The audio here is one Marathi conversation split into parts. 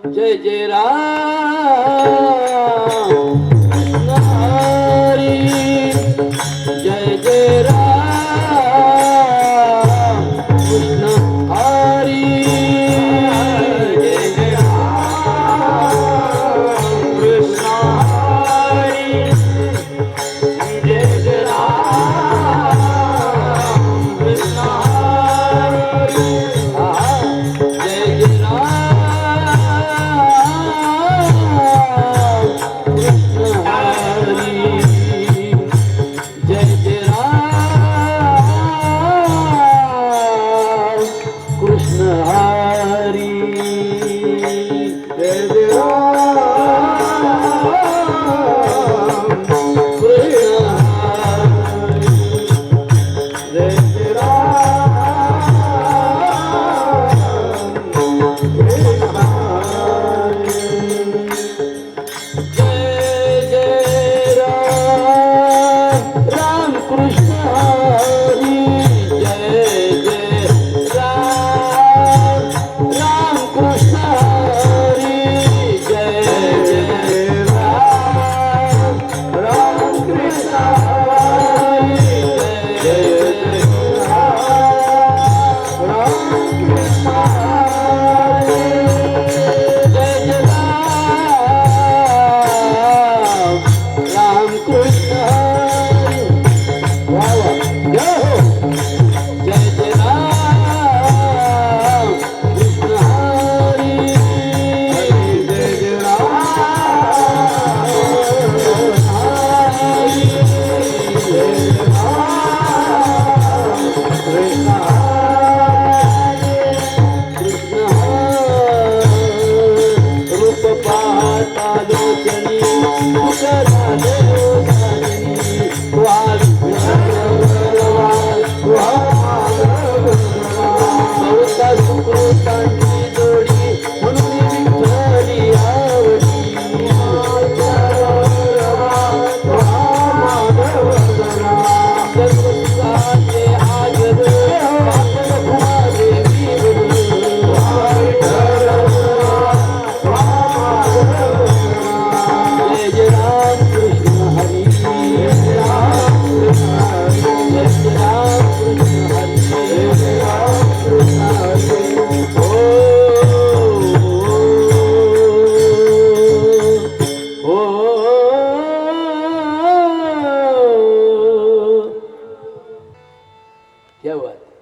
जय जय राम हरी जय जय राम कृष्ण हरी जय जय राम कृष्ण हरी जय जय राम कृष्ण हरी जय जय राम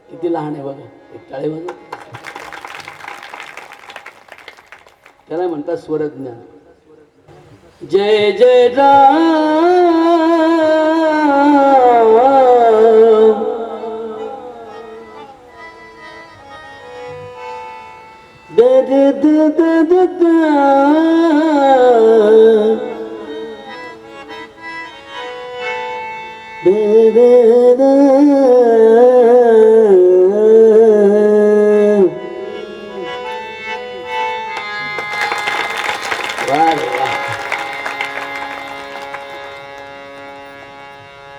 किती लहान आहे बघा एक टाळे बघा त्याला म्हणतात स्वरज्ञान जय जय राम दे दे दे दे दे दे दे दे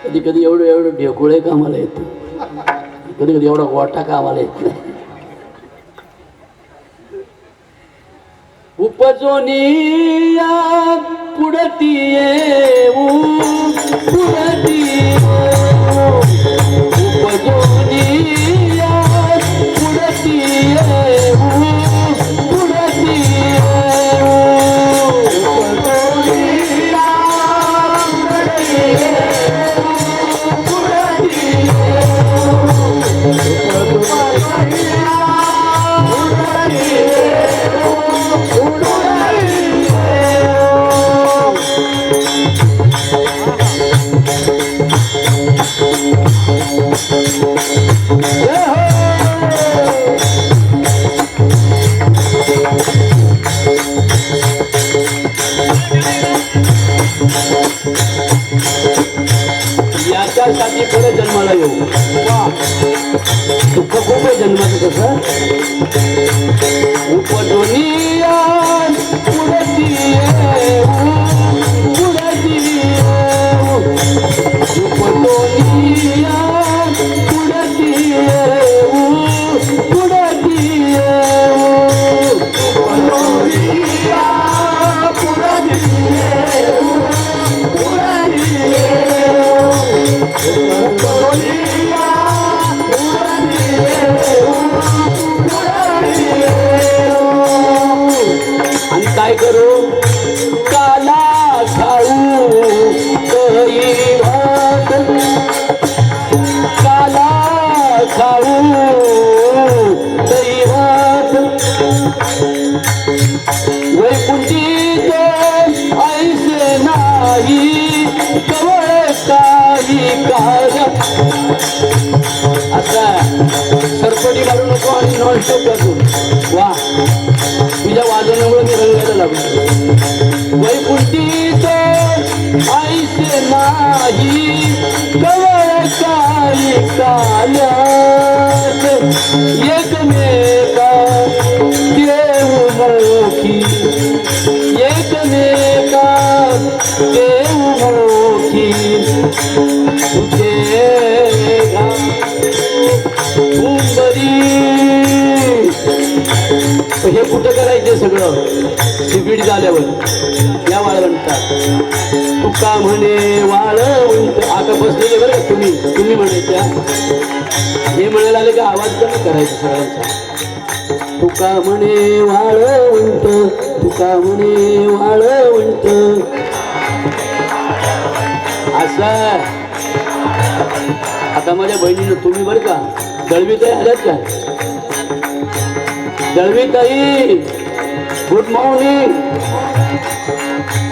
कधी कधी एवढं ढेकुळे कामाला येतं कधी कधी एवढा गोठा कामाला येत नाही उपजोनिया पुढती येऊ पुढती उपजोनिया पुढती येऊ पुढती याच्यासाठी पुढे जन्माला येऊ दुःख खूप जन्माचं कसं उपजोनिया पुढती पुढती उपजोनिया पुढती पुढती काय करू काला खाऊ दही भात काला खाऊ दही भात वैकुंठीत ऐसे नाही जवळ काही काळ असा सरपटी काढू नको आणि नॉन स्टॉप करतो वा तुझ्या वाजवण्यामुळे मी रंगायला लागलो वैकुंठीत ऐसे नाही जवळ काही काल्यात एकमेका देऊ मोखी एकमेका देऊ मोखी तुझे हे कुठं करायचे सगळं शिबिड झाल्यावर या वाळवंटात तुका म्हणे वाळवंट आता बसलेले बरं तुम्ही म्हणायच्या हे म्हणायला आले का आवाज कमी करायचा सगळ्यांचा तुका म्हणे वाळवंट तुका म्हणे वाळवंट असं आता माझ्या बहिणीनं तुम्ही बरं का दळवीताई आल्यात का दळवीताई गुड मॉर्निंग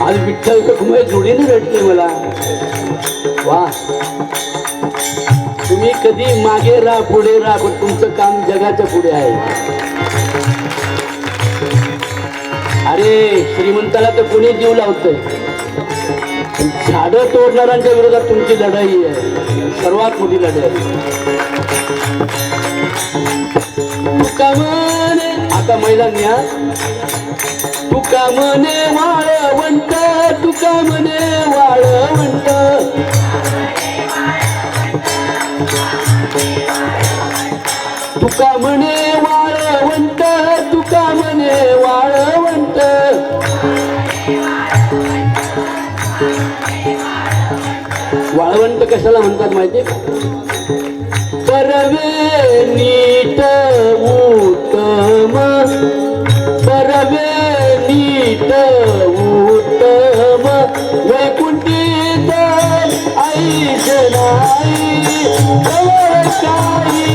आज विठ्ठल रखुमाई जोडीने भेटले मला वा तुम्ही कधी मागे राहा पुढे राहा पण तुमचं काम जगाच्या पुढे आहे अरे श्रीमंताला तर कोणी जीव लावतंय झाडं तोडणाऱ्यांच्या विरोधात तुमची लढाई आहे सर्वात मोठी लढाई तुका म्हणे आता मैदान या तुका म्हणे वाळवंट तुका म्हणे वाळवंट तुका म्हणे वाळवंट तुका म्हणे वाळवंट वाळवंट कशाला म्हणतात माहितीये का परवे नीट उत्तम परवे नीट उत्तम वैकुंठीत ऐस नाही जवळ काही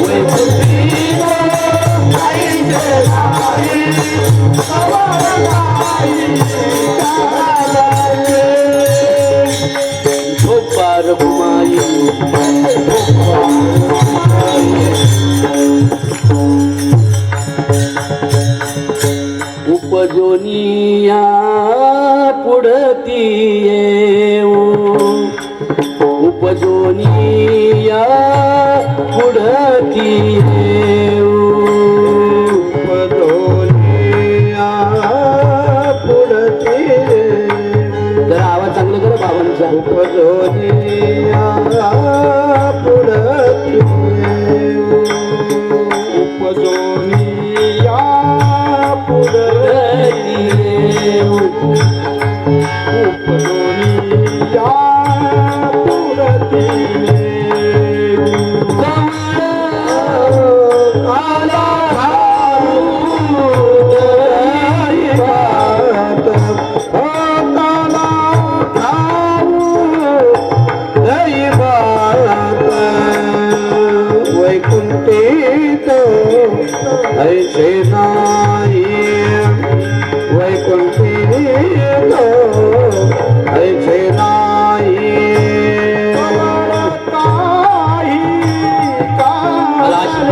वैकुंठीत ऐस नाही जवळ काही रखुमाई उपजोनिया पुढती उपजोनिया पुढती उपजोनिया पुढती जरा आवाज चांगला करा बाबांचा उपजोनिया पुढती उपजोनिया पुढती उपजोनिया पुढती वैकुंठीत ऐसे नाही वैकुंठीत ऐसे नाही काही काळाची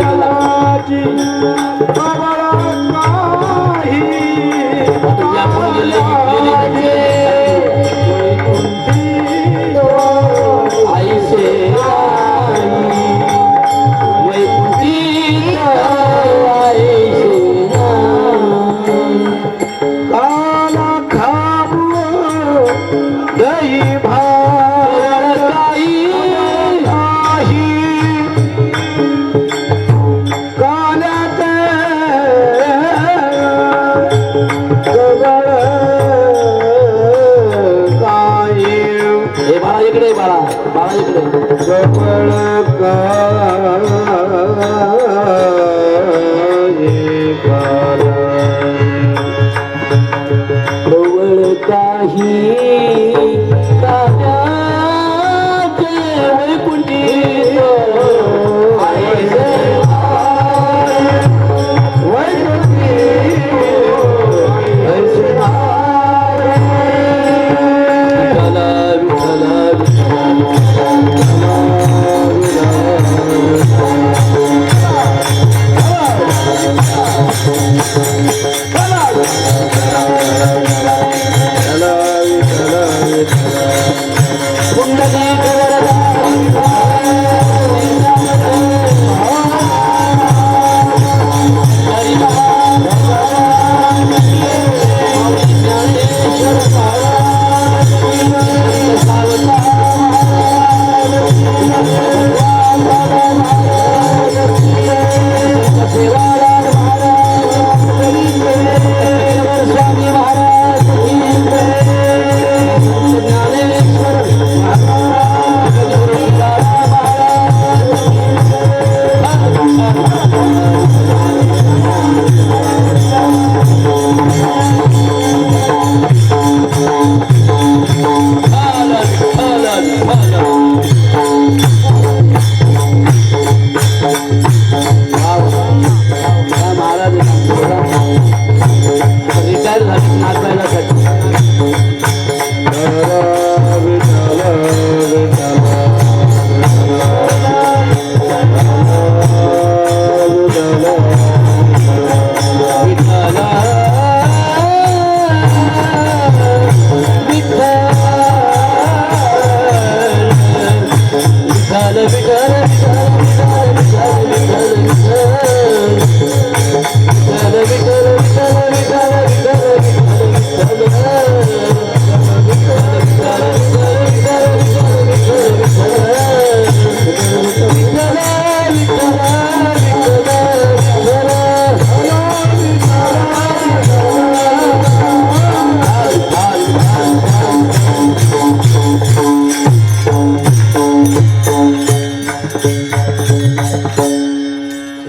जवळ काय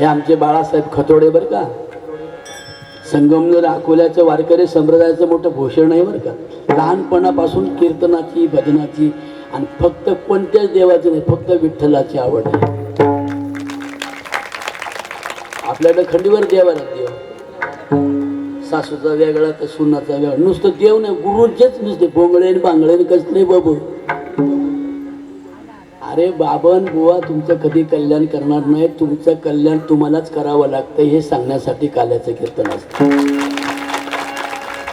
आमचे बाळासाहेब खतोडे बर का, संगमनेर अकोल्याचं वारकरी संप्रदायाचं मोठं भूषण आहे बर का. लहानपणापासून कीर्तनाची भजनाची आणि फक्त कोणत्याच देवाची नाही, फक्त विठ्ठलाची आवड आहे. आपल्याकडे खंडीवर देवाला देव, सासूचा वेगळा तर सुनाचा वेगळा. नुसतं देव नाही, गुरुचेच नुसते बोंगळे बांगळे कसले बाबू. अरे बाबन बुवा तुमचं कधी कल्याण करणार नाही, तुमचं कल्याण तुम्हालाच करावं लागतं हे सांगण्यासाठी काल्याचं कीर्तन असतं.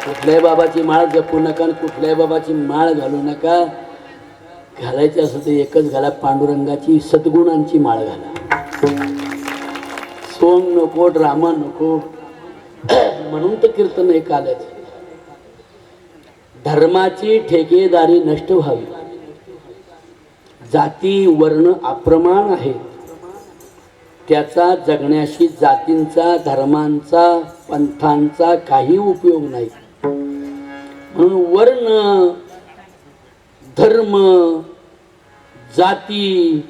कुठल्याही बाबाची माळ जपू नका, कुठल्याही बाबाची माळ घालू नका. घालायची असं तर एकच घाला, पांडुरंगाची सद्गुणांची माळ घाला. सोम नको, ड्रामा नको, म्हणून तर कीर्तन हे काल्याचं. धर्माची ठेकेदारी नष्ट व्हावी. जाती वर्ण अप्रमाण आहे, त्याचा जगण्याशी जातींचा धर्मांचा पंथांचा काही उपयोग नाही. म्हणून वर्ण धर्म जाती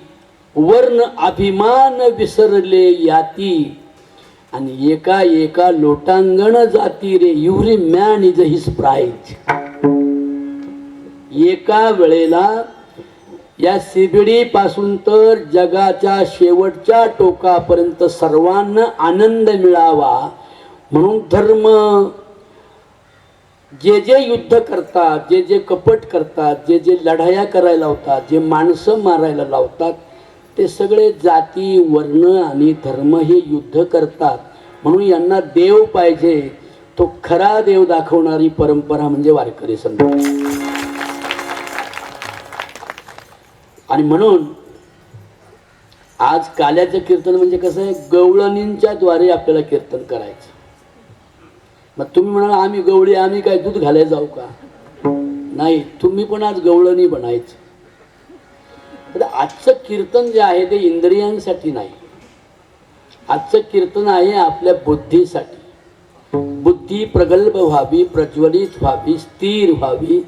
वर्ण अभिमान विसरले याती, आणि एका एका लोटांगण जाती रे. Every man is his prize. एका वेळेला या सीबीडी पासून तर जगाच्या शेवटच्या टोकापर्यंत सर्वांना आनंद मिळावा म्हणून धर्म जे जे युद्ध करतात, जे जे कपट करतात, जे जे लढाया करायला लावतात, जे माणसं मारायला लावतात, ते सगळे जाती वर्ण आणि धर्म हे युद्ध करतात. म्हणून यांना देव पाहिजे, तो खरा देव दाखवणारी परंपरा म्हणजे वारकरी संप्रदाय. आणि म्हणून आज काल्याचं कीर्तन म्हणजे कसं आहे, गवळणींच्या द्वारे आपल्याला कीर्तन करायचं. मग तुम्ही म्हणाल आम्ही गवळी, आम्ही काय दूध घालायला जाऊ का? नाही, तुम्ही पण आज गवळणी बनायचं. तर आजचं कीर्तन जे आहे ते इंद्रियांसाठी नाही, आजचं कीर्तन आहे आपल्या बुद्धीसाठी. बुद्धी प्रगल्भ व्हावी, प्रज्वलित व्हावी, स्थिर व्हावी,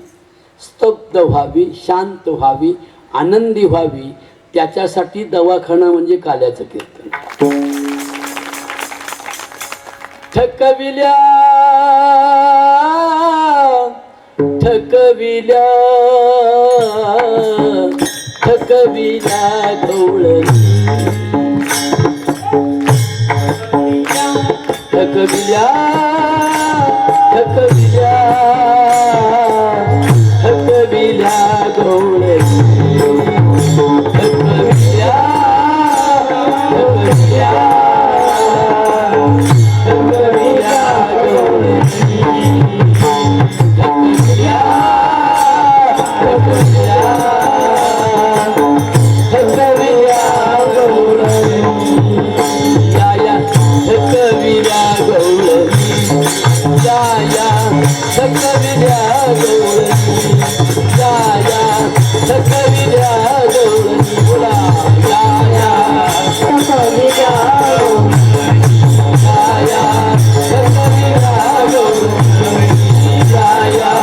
स्तब्ध व्हावी, शांत व्हावी, आनंदी व्हावी, त्याच्यासाठी दवाखाना म्हणजे काल्याचं कीर्तन. थकविल्या थकविल्या थकविल्या गवळणी, थकविल्या थकविल्या थकविल्या गवळणी, थकविल्या थकविल्या थकविल्या थकविल्या गवळणी या या थकविल्या गवळणी बोला या या थकविल्या या या थकविल्या गवळणी या या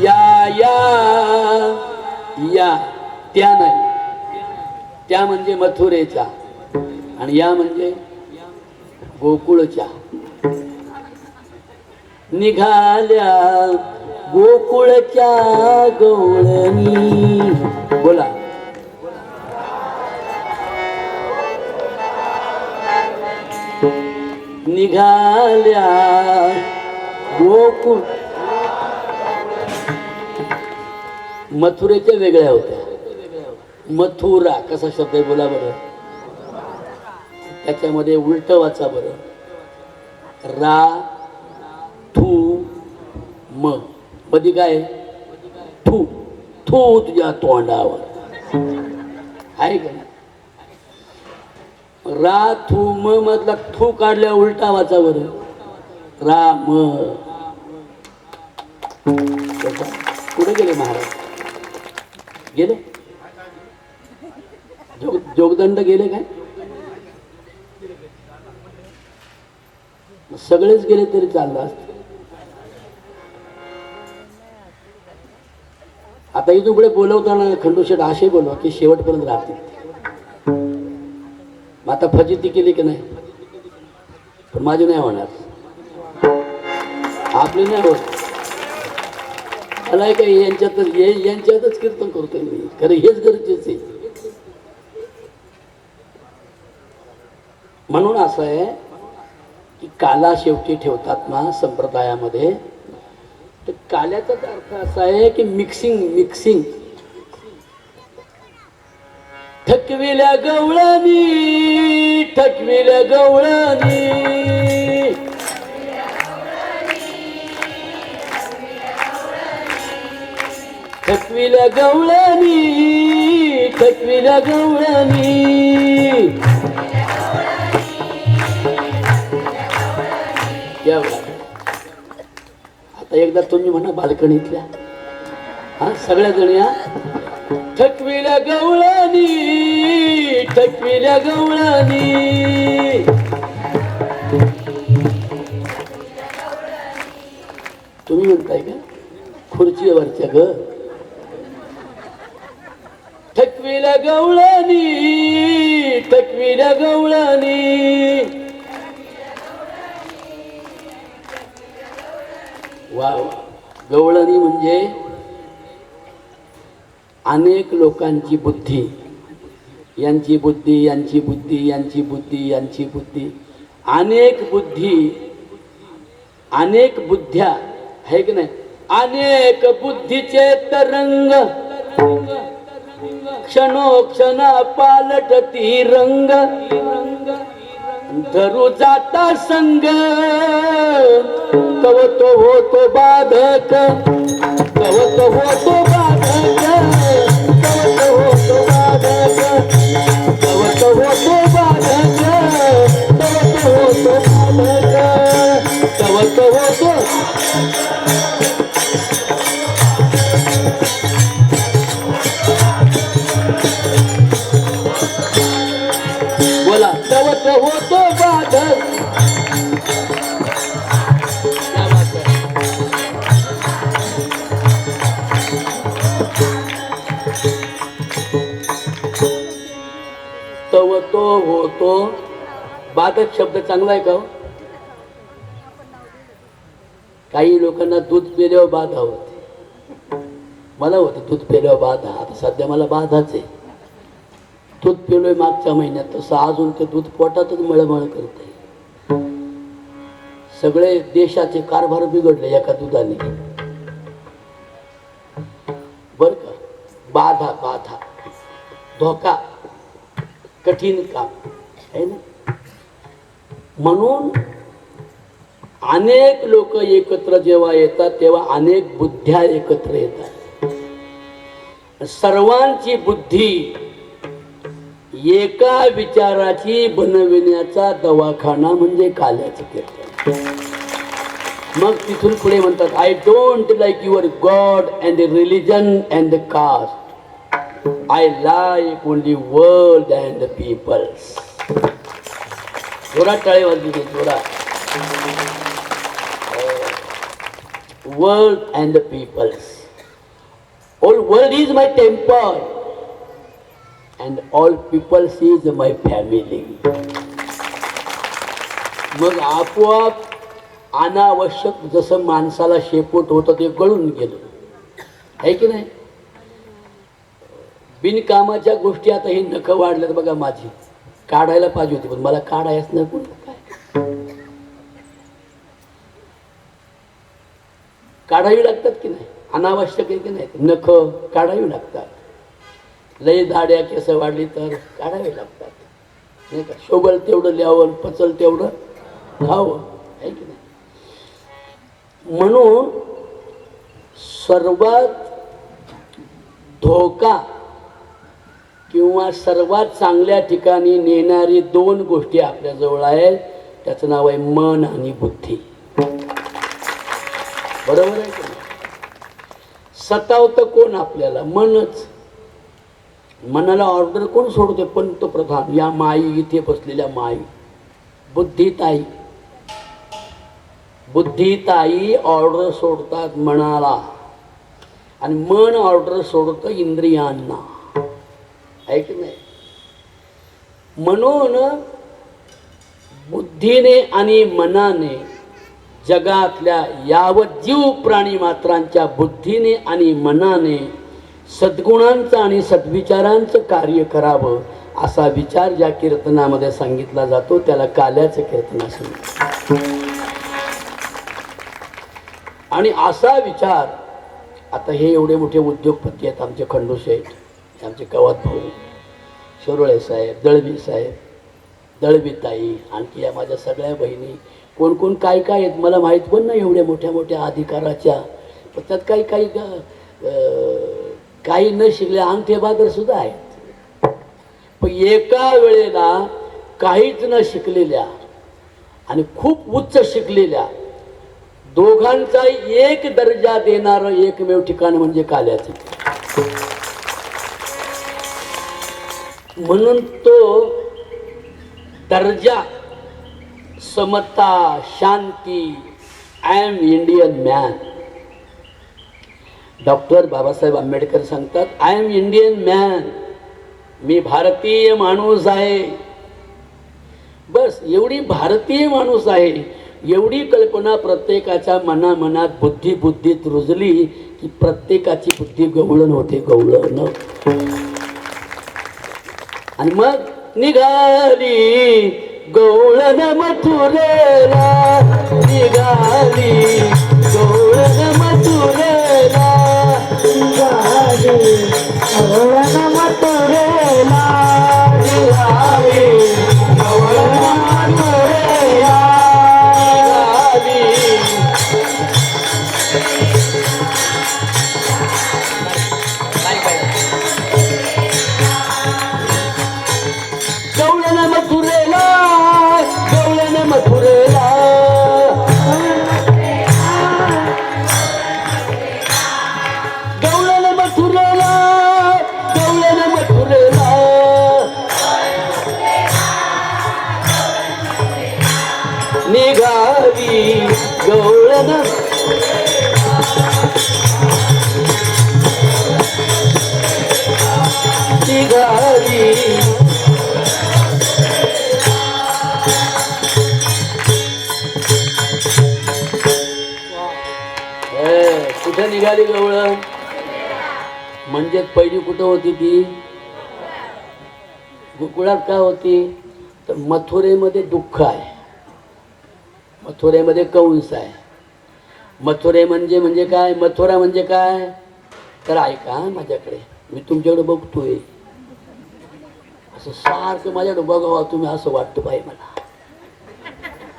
या या या त्या नाही त्या म्हणजे मथुरेच्या आणि या म्हणजे गोकुळच्या निघाल्या गोकुळच्या गवळणी बोला निघाल्या गोकुळ मथुरेच्या वेगळ्या होत्या मथुरा कसा शब्द आहे बोला बरं त्याच्यामध्ये उलट वाचा बरं रा थू म मध्ये काय थू थू तुझ्या तोंडावर आहे का रा थू म मधला थू काढल्या उलटा वाचा बरं राम कुठे गेले महाराज गेले जोगदंड गेले काय सगळेच गेले तरी चाललं असत आता इथून पुढे बोलवताना खंडूशेठ असे बोलवा की शेवटपर्यंत राहतील मग आता फजिती केली की नाही पण माझी नाही होणार आपली नाही होत मला काय यांच्यातच कीर्तन करतोय मी खरं हेच गरजेचं आहे म्हणून असं आहे की काला शेवटी ठेवतात ना संप्रदायामध्ये तर काल्याचाच अर्थ असा आहे की मिक्सिंग थकविल्या गवळणी थकविल्या गवळणी थकविल्या गवळणी थकविल्या गवळणी आता एकदा तुम्ही म्हणा बाल्कनीतल्या हा सगळ्या जणी हा थकविल्या गवळणी थकविल्या गवळणी तुम्ही म्हणताय का खुर्चीवरच्या ग थकविल्या गवळणी थकविल्या गवळणी वा गवळणी म्हणजे अनेक लोकांची बुद्धी यांची बुद्धी यांची बुद्धी यांची बुद्धी यांची बुद्धी अनेक बुद्धी अनेक बुद्ध्या आहे की नाही अनेक बुद्धीचे तरंग क्षणोक्षण पालटती रंग धरू जाता संग तव तो होतो बाधक तव तो होतो बाधक तव तो होतो बाधक तव तो होतो बाधक तव तो होतो बाधक तव तो होतो बोला तव तो होतो बाधक तव तो होतो बाधक शब्द चांगला आहे का काही लोकांना दूध पिल्यावर बाधा होते मला होते दूध पिल्यावर बाधा आता सध्या मला बाधाच आहे दूध पिलोय मागच्या महिन्यात तसं अजून ते दूध पोटातच मळमळ करते सगळे देशाचे कारभार बिघडले एका दुधाने बर का बाधा बाधा धोका कठीण काम आहे ना म्हणून अनेक लोक एकत्र जेव्हा येतात तेव्हा अनेक बुद्ध्या एकत्र येतात सर्वांची बुद्धी एका विचाराची बनविण्याचा दवाखाना म्हणजे काल्याचं कीर्तन. मग तिथून पुढे म्हणतात, I don't like your god and the religion and the caste, I like only world and the peoples. जोरात टाळे वाजली ते, जोरात. World and the peoples. All world is my temple and all peoples is my family. मग आपोआप अनावश्यक जसं माणसाला शेपूट होतं ते गळून गेलं, आहे की नाही. बिनकामाच्या गोष्टी, आता हे नखं वाढल्यात बघा माझी, काढायला पाहिजे होती पण मला काढायच नाही. कोण काय काढावी लागतात की नाही, अनावश्यक आहे की नाही. नखं काढावी लागतात, लय दाड्या केस वाढली तर काढावी लागतात, नाही का. शोभल तेवढं ल्यावं, पचल तेवढं खावं, आहे की नाही. म्हणून सर्वात धोका किंवा सर्वात चांगल्या ठिकाणी नेणारी दोन गोष्टी आपल्याजवळ आहेत. त्याचं नाव आहे मन आणि बुद्धी. बरोबर आहे की नाही. सतावतं कोण आपल्याला? मनच. मनाला ऑर्डर कोण सोडते? पंतप्रधान, या माई, इथे बसलेल्या माई, बुद्धिताई. बुद्धिताई ऑर्डर सोडतात मनाला आणि मन ऑर्डर सोडतं इंद्रियांना, आहे की नाही. म्हणून बुद्धीने आणि मनाने जगातल्या यावत जीव प्राणी मात्रांच्या बुद्धीने आणि मनाने सद्गुणांचं आणि सद्विचारांचं कार्य करावं असा विचार ज्या कीर्तनामध्ये सांगितला जातो त्याला काल्याचं कीर्तन असं म्हणतात. आणि असा विचार, आता हे एवढे मोठे उद्योगपती आहेत आमचे खंडूशेठ, आमचे कवात भाऊ, शिरोळे साहेब, दळवी साहेब, दळवीताई, आणखी या माझ्या सगळ्या बहिणी, कोण कोण काय काय आहेत मला माहीत पण नाही, एवढ्या मोठ्या मोठ्या अधिकाराच्या. पण त्यात काही काही काही न शिकल्या अंगठेबादर सुद्धा आहेत. पण एका वेळेला काहीच न शिकलेल्या आणि खूप उच्च शिकलेल्या दोघांचा एक दर्जा देणारं एकमेव ठिकाण म्हणजे काल्याचं. म्हणून तो दर्जा, समता, शांती, I am Indian man. Doctor Babasaheb Ambedkar सांगतात, आय एम इंडियन मॅन, मी भारतीय माणूस आहे. बस एवढी भारतीय माणूस आहे, एवढी कल्पना प्रत्येकाच्या मनामनात बुद्धीत रुजली की प्रत्येकाची बुद्धी गवळण होते, गवळण. आणि मग निघाली गवळण मथुरेला, निघाली गवळण मथुरेला, निघाली गवळण मथुरेला, निघाली गवळण मथुरेला. गवळण मथुरेला, गवळण मथुरेला, गवळण मथुरेला, गवळण मथुरेला, निघाली गवळण निघाली. कुठे निघाली गवळण? म्हणजे पहिली कुठं होती ती? गोकुळात का होती? तर मथुरेमध्ये दुःख आहे, मथुरेमध्ये कंस आहे. मथुरे म्हणजे काय? मथुरा म्हणजे काय? तर ऐका माझ्याकडे, मी तुमच्याकडे बघतोय, असं सारखं माझ्याकडे बघावं तुम्ही असं वाटतं पाहिजे मला.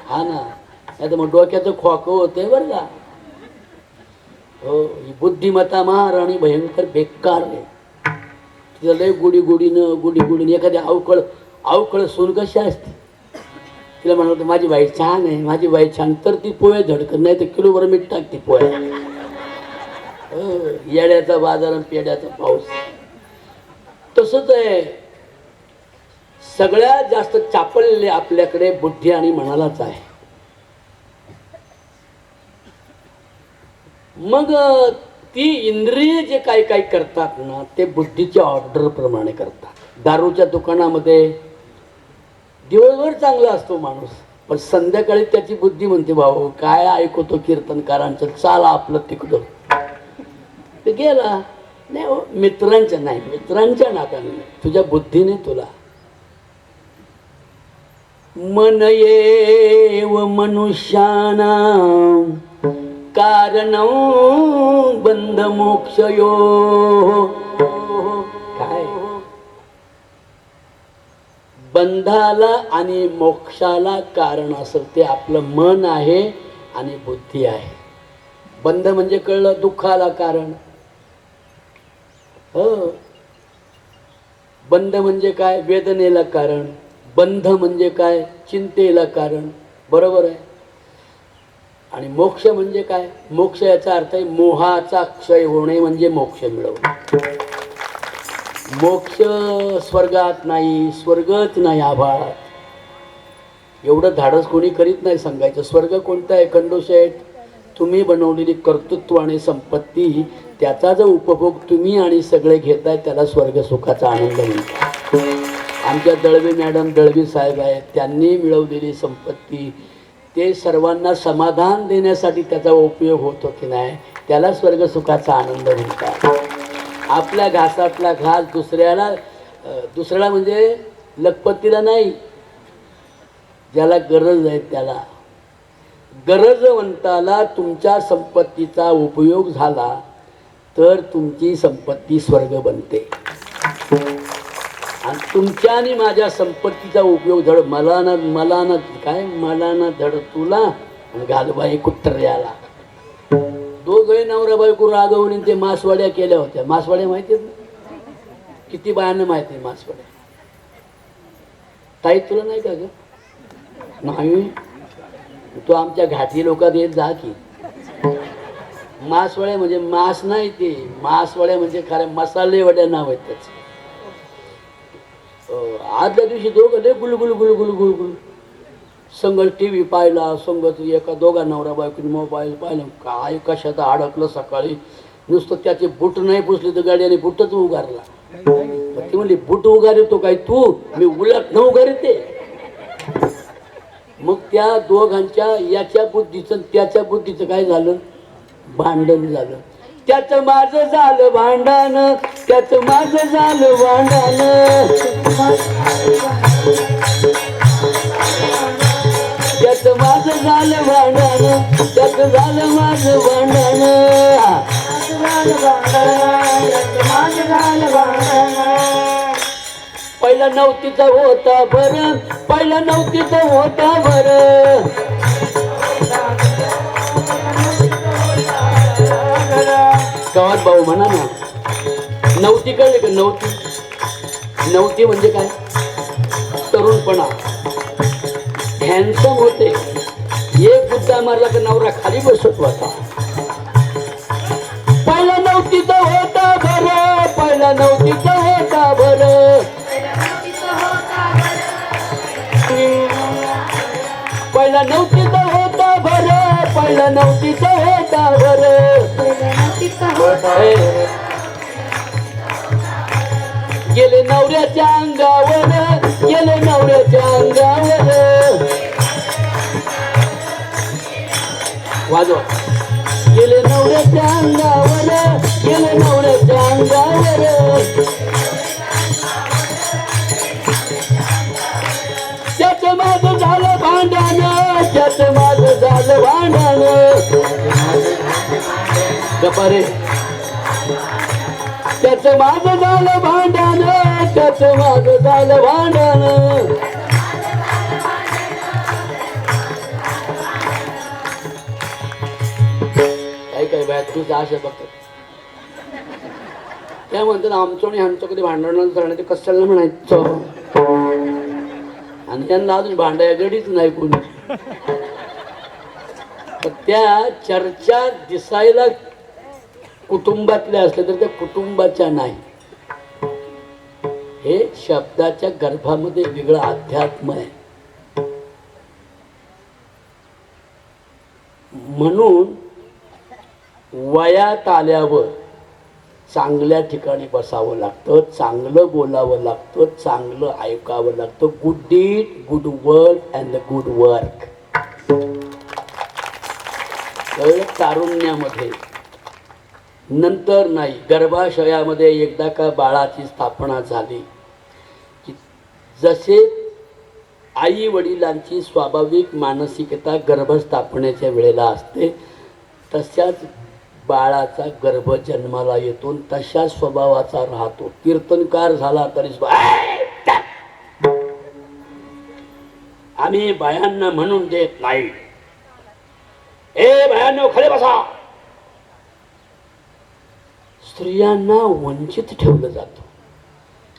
हा ना, नाही तर मग डोक्याचं खोकं होतंय बरं का. हो, ही बुद्धिमत्ता महाराणी भयंकर बेकार आहे. तिला लय गुडी एखादी अवकळ सून कशी असते. तिला म्हणत होतं माझी बाई छान आहे, माझी बाई छान, तर ती पोहे झडकत नाही तर किलोभर मीठ टाकते पोहे. येड्याचा बाजार आणि पेड्याचा पाऊस. तसंच आहे, सगळ्यात जास्त चापल्य आपल्याकडे बुद्धी आणि मनालाच आहे. मग ती इंद्रिय जे काही काही करतात ना ते बुद्धीच्या ऑर्डर प्रमाणे करतात. दारूच्या दुकानामध्ये दिवसभर चांगला असतो माणूस, पण संध्याकाळी त्याची बुद्धी म्हणते भाऊ काय ऐकतो कीर्तनकारांचं, चाल आपलं तिकडं. ते गेला नाही हो, मित्रांच्या नाकाने, तुझ्या बुद्धीने तुला. मन येव मनुष्याना कारण बंध मोक्षयो. काय बंधाला आणि मोक्षाला कारण असेल ते आपलं मन आहे आणि बुद्धी आहे. बंध म्हणजे कळलं, दुःखाला कारण. बंध म्हणजे काय, वेदनेला कारण. बंध म्हणजे काय, चिंतेला कारण. बरोबर आहे. आणि मोक्ष म्हणजे काय, मोक्ष याचा अर्थ आहे मोहाचा क्षय होणे म्हणजे मोक्ष मिळवणे. मोक्ष स्वर्गात नाही, स्वर्गच नाही आभाळात. एवढं धाडस कोणी करीत नाही सांगायचं. स्वर्ग कोणता आहे, खंडोशेठ, तुम्ही बनवलेली कर्तृत्व आणि संपत्ती, त्याचा जो उपभोग तुम्ही आणि सगळे घेताय त्याला स्वर्ग सुखाचा आनंद म्हणतात. आमच्या दळवी मॅडम, दळवी साहेब आहेत, त्यांनी मिळवलेली संपत्ती ते सर्वांना समाधान देण्यासाठी त्याचा उपयोग होतो की नाही, त्याला स्वर्ग सुखाचा आनंद म्हणतात. आपल्या घासातला घास दुसऱ्याला म्हणजे लखपतीला नाही, ज्याला गरज आहे त्याला. गरजवंताला तुमच्या संपत्तीचा उपयोग झाला तर तुमची संपत्ती स्वर्ग बनते. आणि तुमच्या आणि माझ्या संपत्तीचा उपयोग धड मला ना धड तुला आणि घालबाई कुत्र्याला. दोघे नवरा बायको रागवून ते मासवाड्या केल्या होत्या. मासवाड्या माहिती आहेत ना, किती बायांना माहिती आहे मासवाड्या. ताई तुला नाही का ग? नाही, तू आमच्या घाटी लोकात येत जा की. मासवड्या म्हणजे मास नाही, ते मासवड्या म्हणजे खऱ्या मसाले वड्या नाव आहेत त्याचं. आदल्या दिवशी दोघं लय गुलगुल संगत टी व्ही पाहिला, संगत एका दोघा नवरा बायकोनी मोबाईल पाहिला. काय कशात अडकलं सकाळी, नुसतं त्याचे बूट नाही पुसले तर गाडीने बुटच उगारला. ती म्हणली बूट उगारतो काय तू, मी उलट न उगारते. मग त्या दोघांच्या याच्या बुद्धीचं त्याच्या बुद्धीचं काय झालं, भांडण झालं. त्याचं माझं झालं भांडण, त्याचं माझं झालं भांडण, त्याचं माझं झालं भांडण, त्याचं झालं माझं भांडण. पहिला नवतीचा होता बरं, पहिला नवतीचा होता बरं. गावात भाऊ म्हणा ना, नवती कळले का? नवती म्हणजे काय, तरुणपणा. हॅन्डसम होते. एक बुद्धा मारला का नवरा खाली बसत होता. पहिला नवतीचा होता बरं, पहिला नवतीचा होता बरं, पहिला नवतीचा होता बरं, पहिला नवतीचा होता बरं. गेले नवऱ्याच्या अंगावर, गेले नवऱ्याच्या अंगावर. वाजवा. गेले नवऱ्याच्या अंगावर, गेले नवऱ्याच्या अंगावर. त्याचं माझं झालं भांडण, त्याचं माझं झालं भांडण. गपारे. त्याचं माझं झालं भांडण, त्याचं माझं झालं भांडण. काय काय बाय तुझं आशा बघत त्या म्हणतात आमचं आणि ह्यांचं कधी भांडण झालं ते कशाला म्हणायचं, आणि त्यांना अजून भांडाया गडीच नाही कोणी. त्या चर्चा दिसायला कुटुंबातल्या असल्या तर त्या कुटुंबाच्या नाही. हे शब्दाच्या गर्भामध्ये वेगळं अध्यात्म आहे. म्हणून वयात आल्यावर चांगल्या ठिकाणी बसावं लागतं, चांगलं बोलावं लागतं, चांगलं ऐकावं लागतं. Good deed, good word and the good work. तारुण्यामध्ये, नंतर नाही. गर्भाशयामध्ये एकदा का बाळाची स्थापना झाली की जसे आई वडिलांची स्वाभाविक मानसिकता गर्भस्थापनेच्या वेळेला असते, तशाच बाळाचा गर्भ जन्माला येतो, तशा स्वभावाचा राहतो. कीर्तनकार झाला तरी आम्ही बायांना म्हणून देत नाही, ए बायांनो खाली बसा. स्त्रियांना वंचित ठेवलं जातं.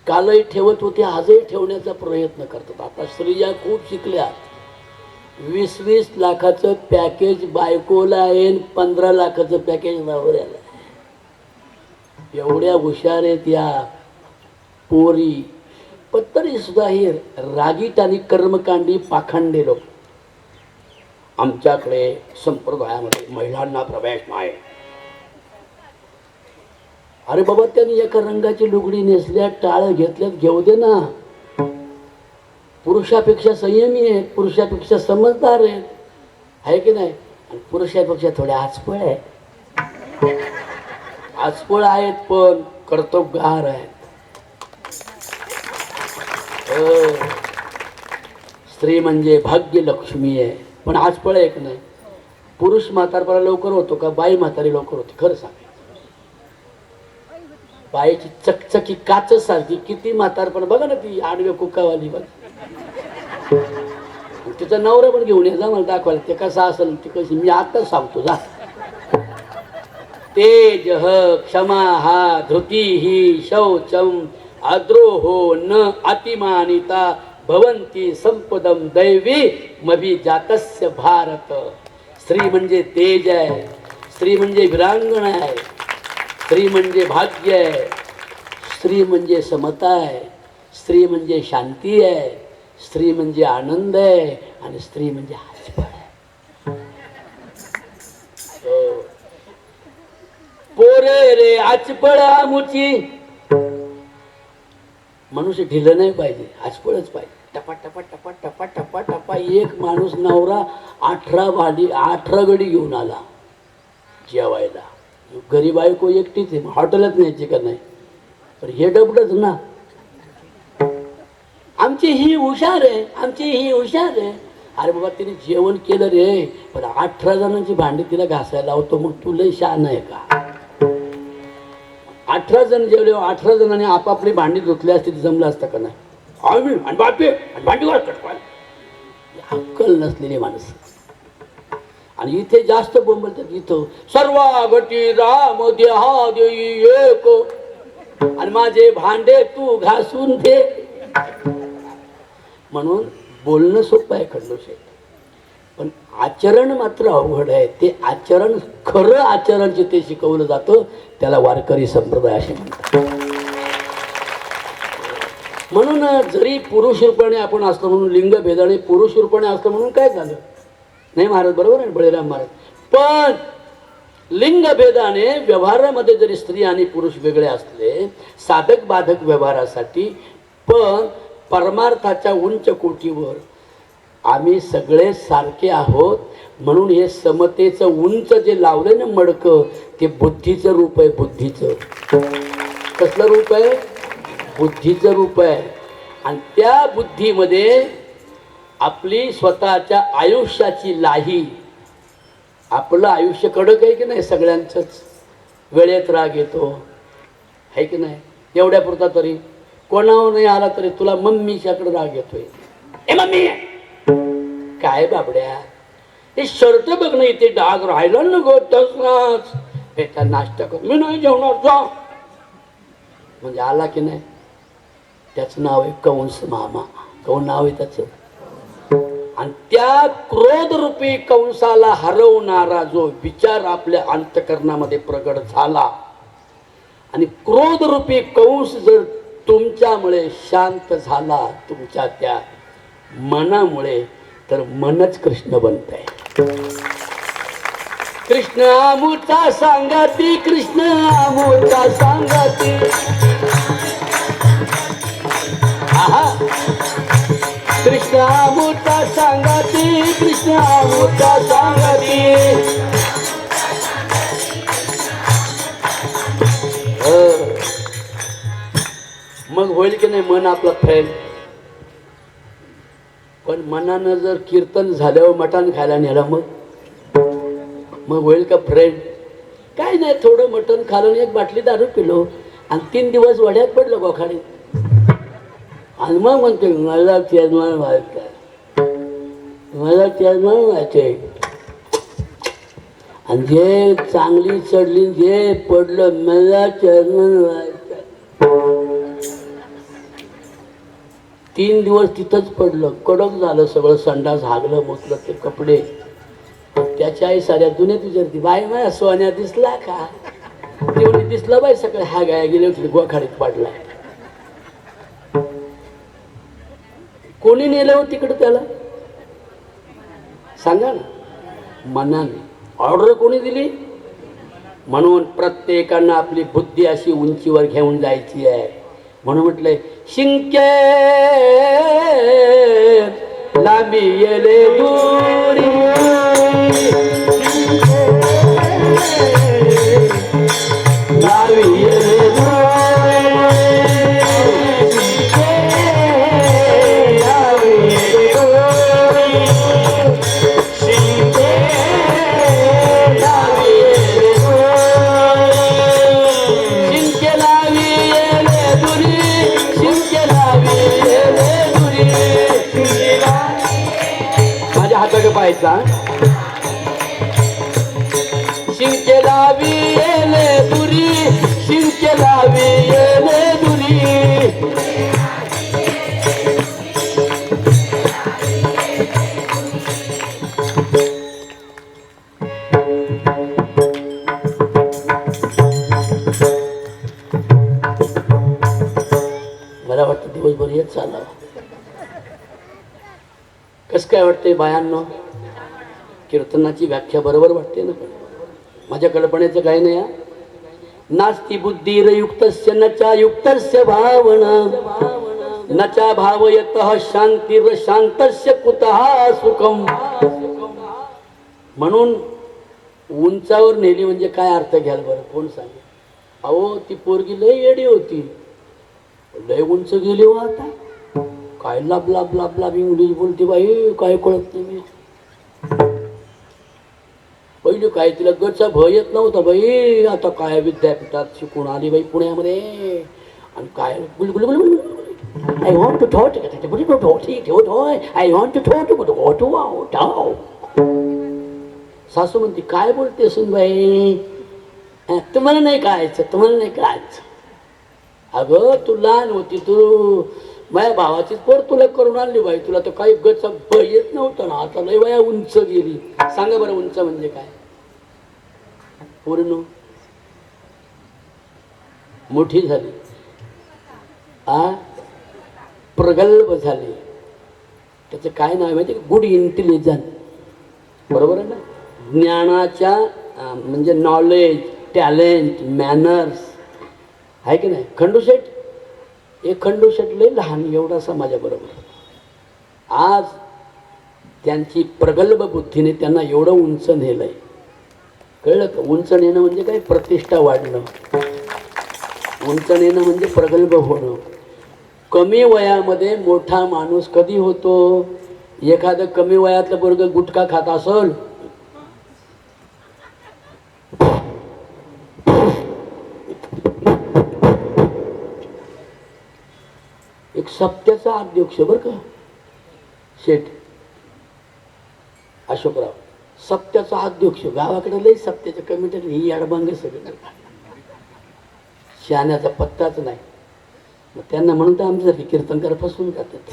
कालही ठेवत होते, आजही ठेवण्याचा प्रयत्न करतात. आता स्त्रिया खूप शिकल्यात. 20-20 लाखाचं पॅकेज बायकोला आहे, 15 लाखाचं पॅकेज नवऱ्याला. एवढ्या हुशार आहेत या पोरी. पण तरी सुद्धा हे रागीट आणि कर्मकांडी पाखंडी लोक. आमच्याकडे संप्रदायामध्ये महिलांना प्रवेश नाही. अरे बाबा, त्यांनी एका रंगाची लुगडी नेसल्या, टाळ घेतल्यात, घेऊ दे ना. पुरुषापेक्षा संयमी आहेत, पुरुषापेक्षा समजदार आहेत, आहे की नाही? आणि पुरुषापेक्षा थोडे आचपळ आहे. आचपळ आहेत पण कर्तबगार आहेत. स्त्री म्हणजे भाग्यलक्ष्मी आहे, पण आचपळ आहे की नाही? पुरुष म्हातारपणा लवकर होतो का बाई म्हातारी लवकर होती? खरं सांग. बाईची चकचकी काच सारखी. किती म्हातारपण बघा ना, ती आडव्या कुकावाली बघ. तिचा नवरा पण घेऊन ये जा मला दाखवायला, ते कसा असेल ती कशी. मी आताच सांगतो जा. तेज क्षमा हा धृती ही शौचम अद्रोहो न अतिमानिता भवंती संपदम दैवी मभी जातस्य भारत. स्त्री म्हणजे तेज आहे, स्त्री म्हणजे वीरांगण आहे, स्त्री म्हणजे भाग्य आहे, स्त्री म्हणजे समता आहे, स्त्री म्हणजे शांती आहे, स्त्री म्हणजे आनंद आहे, आणि स्त्री म्हणजे आचपळ आहे. पोरे रे आचपळ आमुची. मनुष्य ढिलं नाही पाहिजे, आचपळच पाहिजे. टपा टपा टपा टपा टपा टपा. एक माणूस नवरा 18 गडी घेऊन आला जेवायला. घरी बायको एकटीच आहे, हॉटेलात न्यायची का नाही? पण हे डबडच ना. आमची ही हुशार आहे, आमची ही हुशार आहे. अरे बाबा, तिने जेवण केलं रे, पण 18 जणांची भांडी तिला घासायला लावतो, मग तू लय शहाणा आहे का? 18 जण जेवले, 18 जणांनी आपापली भांडी धुतली असती, जमलं असतं का नाही? आणि बापे आणि भांडी अक्कल नसलेली माणसं. आणि इथे जास्त बोंबलतात. इथं सर्वागती राम देहा देई एक, आणि माझे भांडे तू घासून दे. म्हणून बोलणं सोपं आहे खंडोशेठ, पण आचरण मात्र अवघड आहे. ते आचरण, खरं आचरण जिथे शिकवलं जातं त्याला वारकरी संप्रदाय असे म्हणतात. म्हणून जरी पुरुष रूपाने आपण असलो, म्हणून लिंगभेदाने पुरुष रूपाने असलं म्हणून काय झालं नाही महाराज, बरोबर आहे बळीराम महाराज. पण लिंगभेदाने व्यवहारामध्ये जरी स्त्री आणि पुरुष वेगळे असले साधक बाधक व्यवहारासाठी, पण परमार्थाच्या उंच कोटीवर आम्ही सगळे सारखे आहोत. म्हणून हे समतेचं उंच जे लावलं ना मडकं, ते बुद्धीचं रूप आहे. बुद्धीचं कसलं रूप आहे? बुद्धीचं रूप आहे. आणि त्या बुद्धीमध्ये आपली स्वतःच्या आयुष्याची लाही, आपलं आयुष्य कडक आहे की नाही? सगळ्यांचंच वेळेत राग येतो, आहे की नाही? एवढ्या पुरता तरी कोणावर नाही आला तरी तुला मम्मीच्याकडे राग येतोय. ए मम्मी, काय बाबड्या, हे शर्ट बघ ना, इथे डाग राहिला ना गो, तसलाच बेटा नाश्ता कर. मी नाही जेवणार, जा. म्हणजे आला की नाही, त्याचं नाव आहे कंस मामा. कोण नाव आहे त्याचं? आणि त्या क्रोध रूपी कंसाला हरवणारा जो विचार आपल्या अंतकरणामध्ये प्रगट झाला, आणि क्रोध रूपी कंस जर तुमच्यामुळे शांत झाला, तुमच्या त्या मनामुळे, तर मनच कृष्ण बनतंय. कृष्ण आमूचा सांगाती, कृष्ण आमूचा सांगाती. आहा, कृष्ण आमूचा सांगाती, कृष्ण आमूचा सांगाती. मग होईल की नाही मन आपला फ्रेंड. पण मनानं जर कीर्तन झाल्यावर मटण खायला नेला, मग होईल का फ्रेंड? काय नाही, थोडं मटण खाल्लं, एक बाटली दारू पिलो आणि 3 दिवस वड्यात पडलं गोखाडी. आणि मग म्हणते मला चेअरमन व्हायचं, मला चेअरमन व्हायचे. आणि जे चांगली चढली, जे पडलं, मला चेअरमन व्हायचं. 3 दिवस तिथंच पडलं, कडक झालं सगळं, संडास हागलं, मुतलं, ते कपडे. त्याच्या आई साऱ्या दुनियात विचारती, बाई माझ्या सोन्या दिसला का? तेवढी दिसला बाई, सगळे हा गाया गेले होते, गोखाडीत पडला. कोणी नेलं हो तिकडं त्याला? सांगा ना. मनाने. ऑर्डर कोणी दिली? म्हणून प्रत्येकानं आपली बुद्धी अशी उंचीवर घेऊन जायची आहे. म्हणून म्हटलंय, शिंके लांबी येले दूरी, लांबी येले दूरी, पाहायचा. शिंके लावी येले दुरी, शिंके लावी येले दुरी. मला वाटतं दिवसभर येत चालावं. कसं काय वाटतंय बायांनो? कीर्तनाची व्याख्या बरोबर वाटते ना? पण माझ्या कल्पनेचं काही नाही. नास्ति बुद्धिर युक्तस्य नचा युक्तस्य भावना, नचा भावयतः शांतिर् शांतस्य कुतः सुखम. म्हणून उंचावर नेली म्हणजे काय अर्थ घ्याल बरं? कोण सांगे? अहो, ती पोरगी लय येडी होती, लय उंच गेली हो. आता काय लाभ लाभ लाभ लाभ इंग्लिश बोलते बाई, काय कळत नाही. पहिली काय तिला गचा भय येत नव्हता बाई, आता काय विद्यापीठात शिकून आली बाई पुण्यामध्ये. आणि काय बुलबुल बुलबुल, I want to thought, I want to thought. सासू म्हणते, काय बोलते सुन बाई, तुम्हाला नाही कळायचं, तुम्हाला नाही कळायचं. अगं तू लहान होती, तू माझ्या भावाचीच पोर तुला करून आणली बाई, तुला तर काही गचा भय येत नव्हतं ना. आता लय बाया उंच गेली. सांगा बरं उंच म्हणजे काय? पूर्ण मोठी झाली, प्रगल्भ झाली. त्याचं काय नाव आहे माहिती? Good intelligence. बरोबर आहे ना? ज्ञानाच्या म्हणजे नॉलेज, टॅलेंट, मॅनर्स आहे की नाही? खंडूशेठ, एक खंडूशेठ लय लहान, एवढा समाजाबरोबर. आज त्यांची प्रगल्भ बुद्धीने त्यांना एवढं उंच नेलंय. कळलं का? उंच नेणं म्हणजे काय? प्रतिष्ठा वाढणं. उंच नेणं म्हणजे प्रगल्भ होणं. कमी वयामध्ये मोठा माणूस कधी होतो? एखादं कमी वयातलं पोरगं गुटखा खात असल, एक सप्त्याचा अध्यक्ष बरं का शेठ अशोकराव, सप्त्याचा अध्यक्ष. गावाकडे लई सप्त्याच्या कमिटी ही अडबांग सगळं, शहाण्याचा पत्ताच नाही. मग त्यांना म्हणून तर आमच्यासाठी कीर्तनकार फसवून जातात.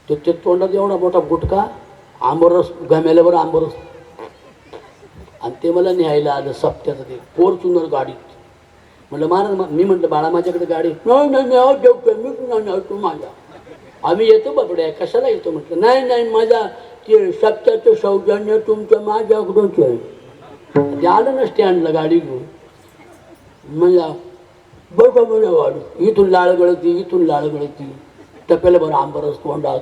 ते तोंडात एवढा मोठा गुटखा, आंबरस गमेल्यावर आंबरस, आणि ते मला न्यायला आलं सप्त्याचं ते फॉर्च्युनर गाडीत. म्हटलं महाराज, मी म्हटलं बाळा माझ्याकडे गाडी नाही तू माझ्या, आम्ही येतो बाबड्या, कशाला येतो म्हटलं. नाही माझा ते सप्त्याचं सौजन्य तुमचं माझ्याकडूनच आहे. ते आलं ना स्टँडला गाडी घेऊन, म्हणजे बरोबर गाडी, इथून लाळ गळती इथून लाळ गळती, टप्याला बरं आंबरस तोंडात.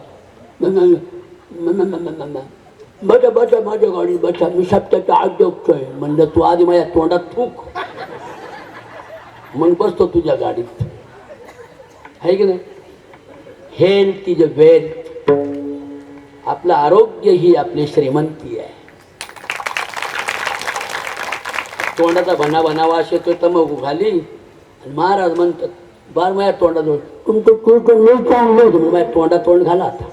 बसा बसा माझ्या गाडी बसा, मी सप्त्याचा अध्यक्ष आहे. म्हणलं तू आधी माझ्या तोंडात थूक, मग बसतो तुझ्या गाडीत, आहे की नाही. Health is a wealth. आपलं आरोग्य ही आपली श्रीमंती आहे. तोंडाचा बनावा असे तो तमक घाली, आणि महाराज म्हणतात बार माझ्या तोंडाजवळ तुमचं कीर्तन नाही चांगलं होतं, म्हणजे माझ्या तोंडात तोंड घाला आता.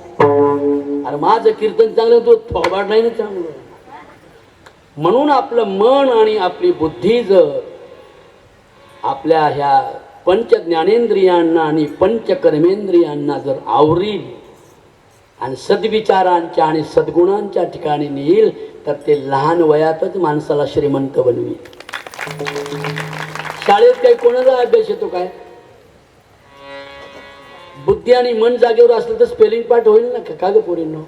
अरे माझं कीर्तन चांगलं, तो थोबाड नाही ना चांगलं. म्हणून आपलं मन आणि आपली बुद्धी जर आपल्या ह्या पंच ज्ञानेंद्रियांना आणि पंचकर्मेंद्रियांना जर आवरील आणि सद्विचारांच्या आणि सद्गुणांच्या ठिकाणी नेईल, तर ते लहान वयातच माणसाला श्रीमंत बनवी. शाळेत काही कोणाचा अभ्यास येतो काय? बुद्धी आणि मन जागेवर असलं तर स्पेलिंग पाठ होईल ना का ग पोरींनो?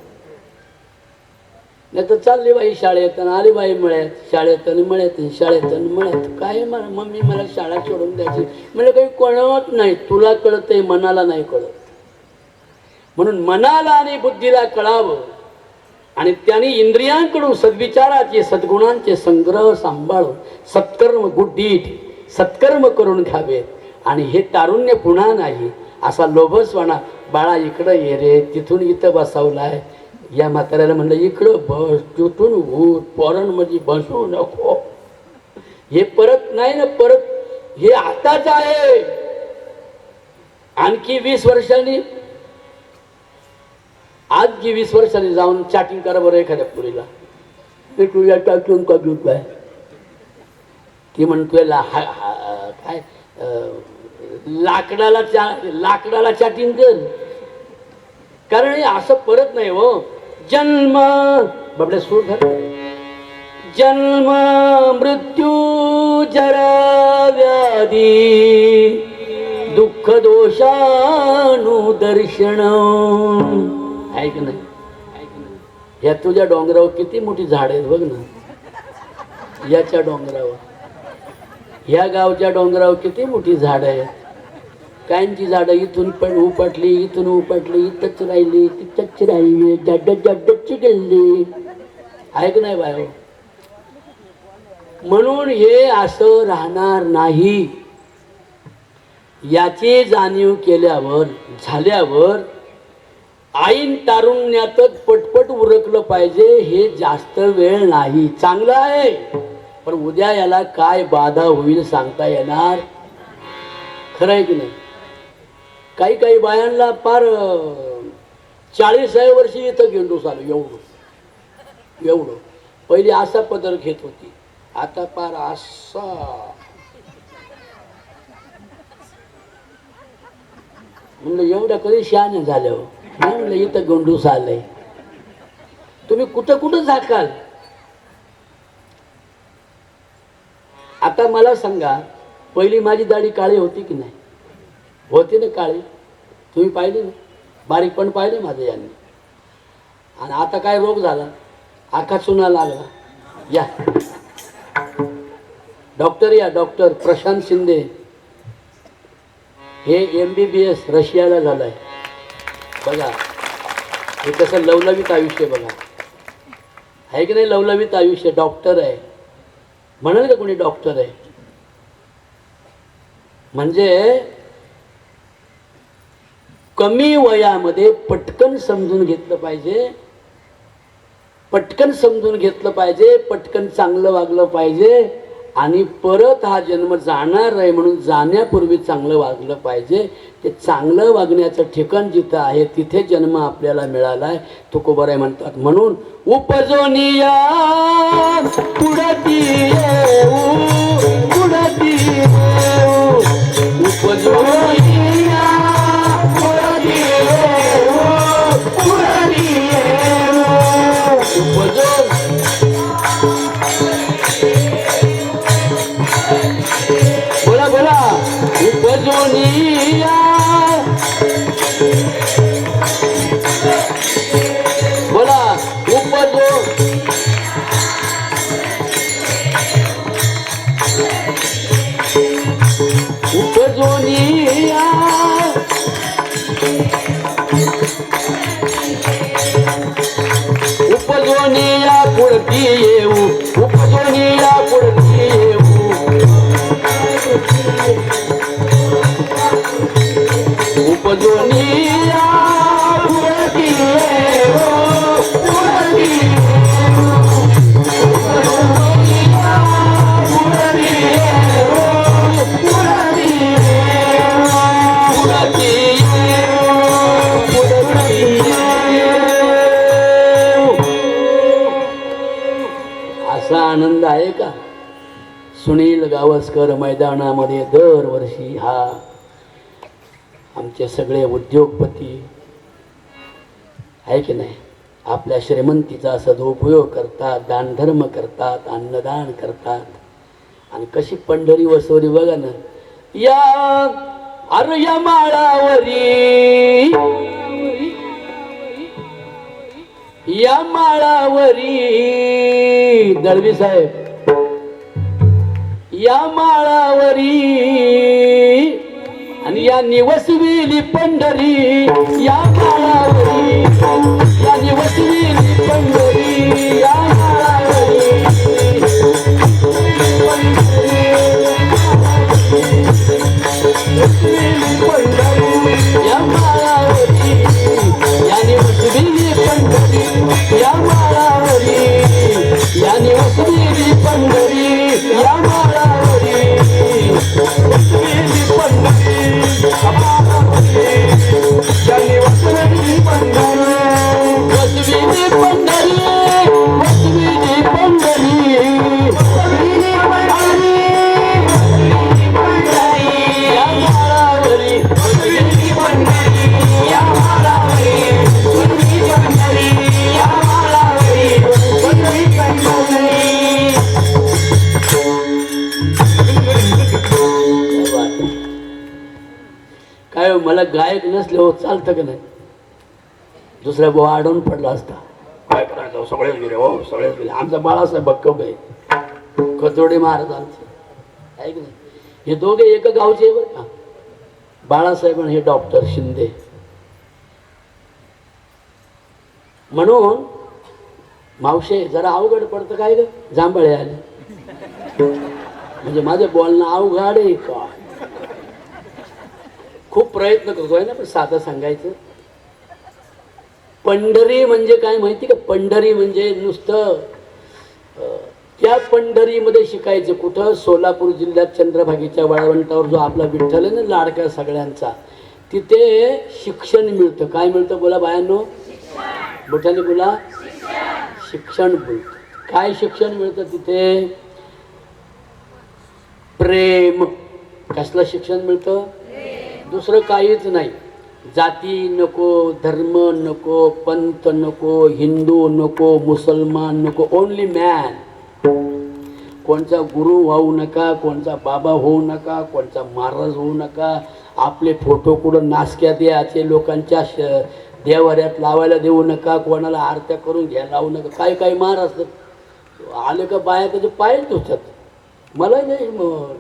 नाही तर चालली बाई शाळेत आणि आली बाई मळ्यात, शाळेत आणि मळ्यात, शाळेत आणि मळ्यात. काय मम्मी मला शाळा सोडून द्यायची. म्हणजे काही कळत नाही. तुला कळतंय, मनाला नाही कळत. म्हणून मनाला आणि बुद्धीला कळावं, आणि त्यांनी इंद्रियांकडून सद्विचाराचे सद्गुणांचे संग्रह सांभाळून सत्कर्म गुड डीड सत्कर्म करून घ्यावेत. आणि हे तारुण्य पुन्हा नाही असा लोभसवाणा. बाळा इकडं ये रे, तिथून इथं बसावलाय. या म्हाताऱ्याला म्हणलं इकडं बस, तिथून भूत पोरांमध्ये बसू नको. हे परत नाही ना, परत हे आताच आहे. आणखी 20 वर्षांनी, आज जी 20 वर्षांनी जाऊन चॅटिंग करा बरं एखाद्या पुरीला. ते तुझ्या चॅटिंग का घेत आहे? ती म्हणतोय काय लाकडाला चॅटिंग कर. कारण हे असं परत नाही हो. जन्म बाबड्या सूर धर. जन्म मृत्यू जरा व्याधी दुःख दोषानुदर्शन आहे की नाही? या तुझ्या डोंगरावर किती मोठी झाड आहेत बघ ना. याच्या डोंगरावर, ह्या गावच्या डोंगरावर किती मोठी झाड आहेत. कायंची झाडं इथून पण उपटली, इथून उपटली, इथंच राहिली, तिथंच राहिली, जड्डची गेली, आहे की नाही बाय? म्हणून हे असं राहणार नाही. याची जाणीव केल्यावर झाल्यावर आईन तारुण्यातच पटपट उरकलं पाहिजे. हे जास्त वेळ नाही. चांगलं आहे, पण उद्या याला काय बाधा होईल सांगता येणार. खरं आहे की नाही? काही बायांना पार 40व्या वर्षी इथं गेंडूस आलो. एवढं पहिली असा पदर घेत होती, आता पार असा. म्हणलं एवढ्या कधी शहाणे झाल्या हो. नाही म्हणलं इथं गेंडूस आलंय. तुम्ही कुठं झाकाल? आता मला सांगा, पहिली माझी दाढी काळी होती की नाही? होती ना काळी. तुम्ही पाहिली ना, बारीक पण पाहिले माझं यांनी. आणि आता काय रोग झाला, आखा चुना लागला. या डॉक्टर, या डॉक्टर प्रशांत शिंदे, हे MBBS रशियाला झालंय. बघा हे कसं लवलवित आयुष्य बघा, आहे की नाही? लवलवित आयुष्य. डॉक्टर आहे म्हणाल का कोणी डॉक्टर आहे? म्हणजे कमी वयामध्ये पटकन समजून घेतलं पाहिजे, पटकन समजून घेतलं पाहिजे, पटकन चांगलं वागलं पाहिजे. आणि परत हा जन्म जाणार आहे म्हणून जाण्यापूर्वी चांगलं वागलं पाहिजे. ते चांगलं वागण्याचं ठिकाण जिथं आहे तिथे जन्म आपल्याला मिळालाय. तुकोबाराय म्हणतात, म्हणून उपजोनिया पुढती येऊ, पुढती येऊ, उपजोनिया आनंद आहे का? सुनील गावस्कर मैदानामध्ये दरवर्षी हा आमचे सगळे उद्योगपती आहे की नाही आपल्या श्रीमंतीचा सदुपयोग करतात, दानधर्म करतात, अन्नदान करतात आणि कशी पंढरी वसवली बघा ना. या अरे या माळावरी, या माळावरी दळवी साहेब, या माळावरी आणि या निवसविली पंढरी, या माळावरी, या निवसविली पंढरी, या माळावरी, या माळावरी, या निवसविली पंढरी, या माळावरी, या निवसविली पंढरी, या माळावरी, वसविली पंढरी, वसविली पंढरी, वसविली पंढरी, वसविली पंढरी, वसविली पंढरी, या माळावरी, वसविली पंढरी, या माळावरी, वसविली पंढरी, या माळावरी, वसविली पंढरी. काय मला गायक नसले हो चालतं का नाही? दुसऱ्या भाऊ आडवून पडला असता. काय करायचं सगळेच गेले हो, सगळेच गेले. आमचा बाळासाहेब बक्कब आहे, कचोडे महाराजांचे आहे की नाही. हे दोघे एका गावचे बरं का, बाळासाहेब आणि हे डॉक्टर शिंदे. म्हणून मावशे जरा अवघड पडतं काय ग, जांभळे आले म्हणजे माझं बोलणं अवघड आहे का? खूप प्रयत्न करतोय ना पण साधं सांगायचं. पंढरी म्हणजे काय माहिती का? पंढरी म्हणजे नुसतं त्या पंढरीमध्ये शिकायचं कुठं? सोलापूर जिल्ह्यात चंद्रभागेच्या वाळवंटावर जो आपला विठ्ठल आहे ना लाडका सगळ्यांचा, तिथे शिक्षण मिळतं. काय मिळतं बोला बायांनो? मोठ्याने बोला. शिक्षण मिळतं. काय शिक्षण मिळतं तिथे? प्रेम. कसलं शिक्षण मिळतं? दुसरं काहीच नाही. जाती नको, धर्म नको, पंथ नको, हिंदू नको, मुसलमान नको, ओनली मॅन. कोणचा गुरु होऊ नका, कोणचा बाबा होऊ नका, कोणचा महाराज होऊ नका. आपले फोटो कुठं नासक्यात याचे लोकांच्या देवाऱ्यात लावायला देऊ नका, कोणाला आरत्या करून घ्यायला लावू नका. काही काही महाराज आले का बाया त्याचे पायच धुतात. मला नाही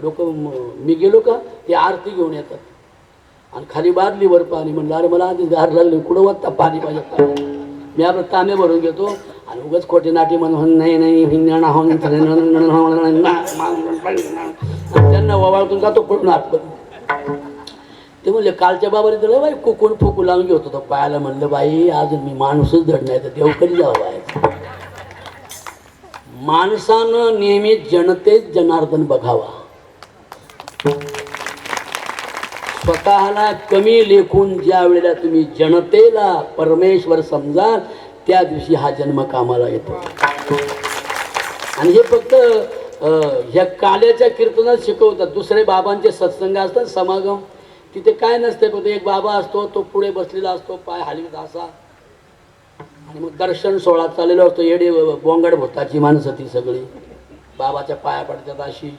लोक, मी गेलो का ते आरती घेऊन येतात आणि खाली बादलीवर पाणी. म्हणलं अरे मला आधी गार लागली, कुठं वाटता पाणी पाहिजे. मी आपलं तांबे भरून घेतो आणि उगाच खोटे नाटी म्हणून नाही नाही त्यांना ववाळतून जातो कुठून आतमध्ये. ते म्हणले कालच्या बाबाने दिलं बाई कुकून फुकू लावून घेत होतं पायाला. म्हणलं बाई आज मी माणूसच धड नाही तर देव कधी जावं आहे. माणसानं नेहमी जनतेत जनार्दन बघावा. स्वतःला कमी लेखून ज्या वेळेला तुम्ही जनतेला परमेश्वर समजाल त्या दिवशी हा जन्म कामाला येतो. आणि हे फक्त ह्या काल्याच्या कीर्तनात शिकवतात. दुसरे बाबांचे सत्संग असतात समागम, तिथे काय नसते. फक्त एक बाबा असतो, तो पुढे बसलेला असतो पाय हलवीत असा, आणि मग दर्शन सोहळा चाललेला असतो. येडे बोंगड भोताची माणसं ती सगळी बाबाच्या पाया पडतात अशी.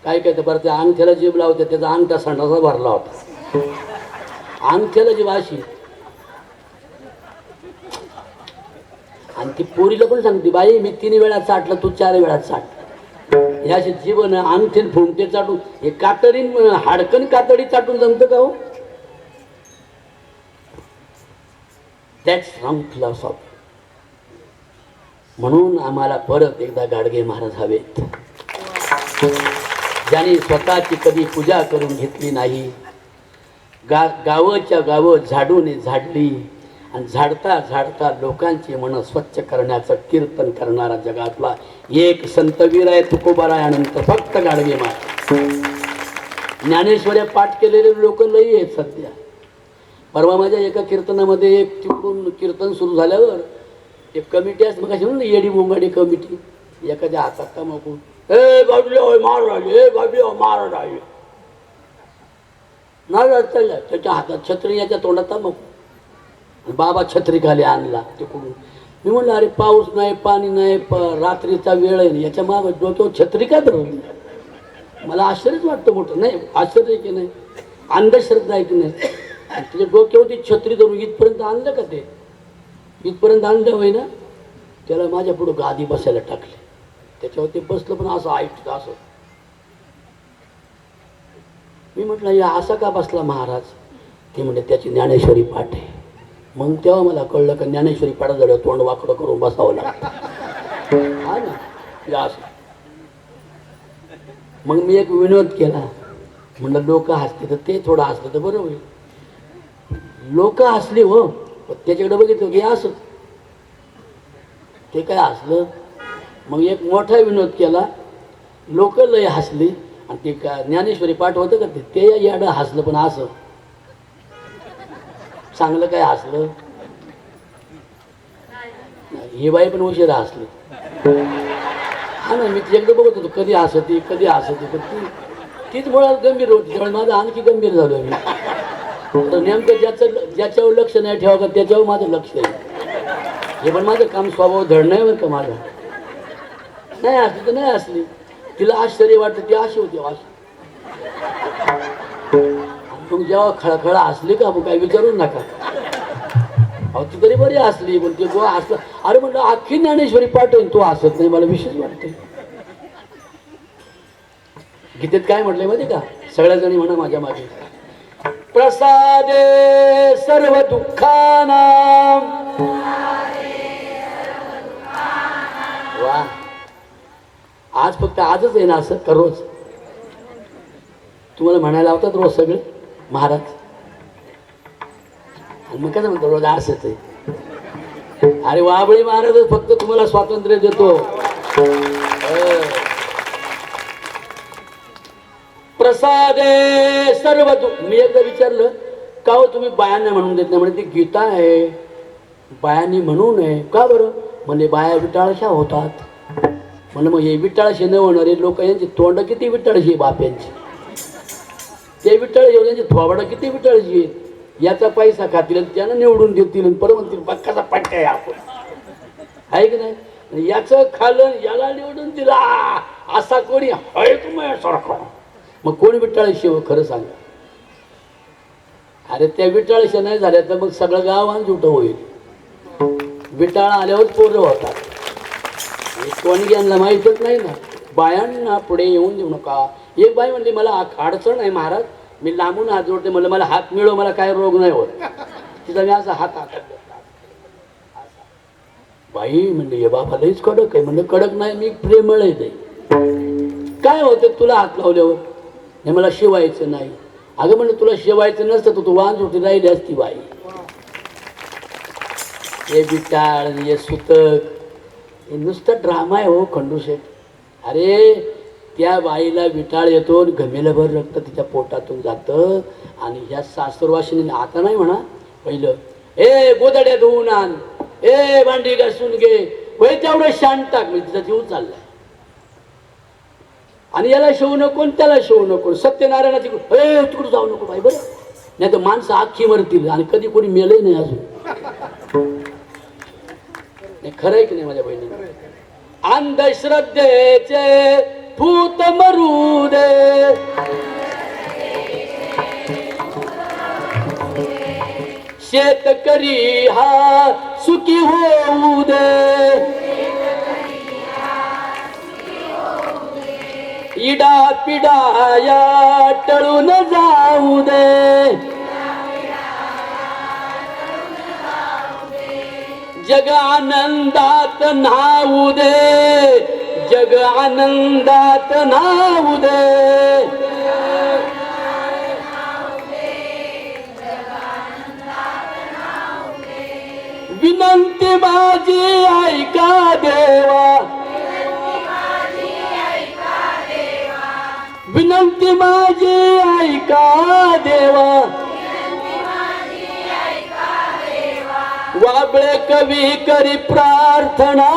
काय काय तर बरं त्या अंगठ्याला जीभ लावते, त्याचा अंगठा संडासा भरला होता. अंगठ्याला जीभ अशी. आणि ती पोरीला पण सांगते बाई मी 3 वेळा चाटलं, तू 4 वेळा चाट. याशी जीवन अंगठीन फुंकते चाटून. हे कातडीन हाडकन कातडी चाटून जमतं का हो? That's wrong philosophy. म्हणून आम्हाला परत एकदा गाडगे महाराज हवेत, ज्यांनी स्वतःची कधी पूजा करून घेतली नाही. गावच्या गावं झाडूने झाडली आणि झाडता झाडता लोकांची मन स्वच्छ करण्याचं कीर्तन करणारा जगातला एक संतवीर आहे तुकोबारायानंतर फक्त गाडगे महाराज. ज्ञानेश्वऱ्या पाठ केलेले लोक लई आहेत सध्या. परवा माझ्या एका कीर्तनामध्ये एक तिकडून कीर्तन सुरू झाल्यावर एक कमिटी असते, मग कशी म्हणून येडी बोंगाडी कमिटी, एखाद्या हातात तंबाखू, हे बाबले होय मार राहिले, हे बाबले मार राहिले, नाही अडचणला. त्याच्या हातात छत्री, याच्या तोंडात तंबाखू. बाबा छत्री खाली आणला तिकडून. मी म्हणलं अरे पाऊस नाही, पाणी नाही, रात्रीचा वेळ आहे, याच्या माग डोक्यावर छत्री का धरवली? मला आश्चर्यच वाटतं मोठं. नाही आश्चर्य की नाही, अंधश्रद्धा आहे की नाही. त्याच्या डोक्यावरती छत्री धरून इथपर्यंत आणलं का? ते इथपर्यंत आणलं होय ना. त्याला माझ्या पुढं गादी बसायला टाकली, त्याच्यावरती बसलं, पण असं ऐकतं असं. मी म्हटलं या असा का बसला महाराज? ते म्हणजे त्याची ज्ञानेश्वरी पाठ आहे. मग तेव्हा मला कळलं का ज्ञानेश्वरी पाठाजवळ तोंड वाकडं करून बसावं लागतं. हा ना, या असं. मग मी एक विनोद केला, म्हणलं लोक हसते तर ते थोडं हसलं तर बरं होईल. लोक हसली हो, त्याच्याकडे बघितलं की असं ते काय हसलं. मग एक मोठा विनोद केला, लोक लय हसली, आणि ते का ज्ञानेश्वरी पाठ होतं का ते याडं हसलं, पण असं चांगलं काय हसलं. ही बाई पण उशिरा हसली. हा ना, मी तिच्याकडे बघत होतो कधी हसती कधी हसती, पण तीच मुळात गंभीर होती. त्यामुळे माझं आणखी गंभीर झालो मी. तर नेमकं ज्याच्यावर लक्ष नाही ठेवा का त्याच्यावर माझं लक्ष आहे. हे पण माझं काम स्वभाव धड नाही बरं का माझं. नाही हसली तर नाही हसली, तिला आश्चर्य वाटतं, ती अशी होती अशी. मग जेव्हा खळखळा हसली का, मग काय विचारू नका. अहो ती तरी बरी हसली, पण ते गोवा हसलं. अरे म्हटलं अख्खी ज्ञानेश्वरी पाठवून तू हसत नाही, मला विशेष वाटते. गीतेत काय म्हटलंय माहिती का? सगळ्या जणी म्हणा माझ्या मागे, प्रसादे सर्व दुःखानां. वा, आज फक्त आजच आहे ना असं का रोज? तुम्हाला म्हणायला लावतात रोज सगळे महाराज, मग कसं म्हणतो रोज असंच आहे? अरे वाबळी महाराजच फक्त तुम्हाला स्वातंत्र्य देतो. प्रसादे सर्व दुःख. मी एकदा विचारलं का हो तुम्ही बायांना म्हणून देत नाही? म्हणजे ती गीता आहे, बायांनी म्हणू नये का बरं? म्हणजे बाया विटाळशा होतात. म्हणजे मग हे विटाळशे न होणारे लोक, यांची तोंड किती विटाळशी बाप्यांची, ते विटाळ येऊन यांची थोबाडं किती विटाळशी आहेत. याचा पैसा खातील, त्यांना निवडून देतील, परत म्हणतील बक्काचा पट्ट्या आहे आपण, आहे की नाही? याचं खालं याला निवडून दिला, असा कोणी आहे तुम्हाला? मग कोण विटाळशी हो खरं सांगा? अरे त्या विटाळशा नाही झाल्या तर मग सगळं गाव आणि जुटं होईल. विटाळ आल्यावर पोरं होतात. कोणी यांना माहीतच नाही ना. बायांना पुढे येऊन देऊ नका. एक बाई म्हणली मला अडचण आहे महाराज, मी लांबून हात जोडते, म्हणलं मला हात मिळव, मला काय रोग नाही होत. तिचा मी असा हात हातात घेतला. बाई म्हणली हे बाबा लईच कडक आहे. म्हणलं कडक नाही, मी प्रेमळ आहे. ते काय होतं तुला हात लावल्यावर? हे मला शिवायचं नाही. अगं म्हणलं तुला शिवायचं नसतं तर तू वांज उठी राहिली असती बाई. हे बिटाळ, हे सुतक, हे नुसतं ड्रामा आहे हो खंडूशेठ. अरे त्या बाईला विटाळ येतो, घमेलभर रक्त तिच्या पोटातून जातं, आणि ह्या सासरवाशिनी आता नाही म्हणा, पहिलं ए गोदड्या धुवून आण, ए भांडी घासून घे, वय तेवढं शांत टाक, म्हणजे तिचा जीव चाललाय. आणि याला शिवू नको, त्याला शिवू नको, सत्यनारायणा तिकडून ए तिकडून जाऊ नको बाई बरं, नाही तर माणसं आखी मरतील, आणि कधी कोणी मेलही नाही अजून. खरं आहे की नाही माझ्या बहिणी? अंधश्रद्धेचे भूत मरू दे, शेतकरी हा सुखी होऊ दे, इडा पिडा या टळून जाऊ दे, जग आनंदात न्हाऊ दे, जग आनंदात न्हाऊ दे. विनंती माझी ऐका देवा, विनंती माझी ऐका देवा, वाबळे कवी करी प्रार्थना,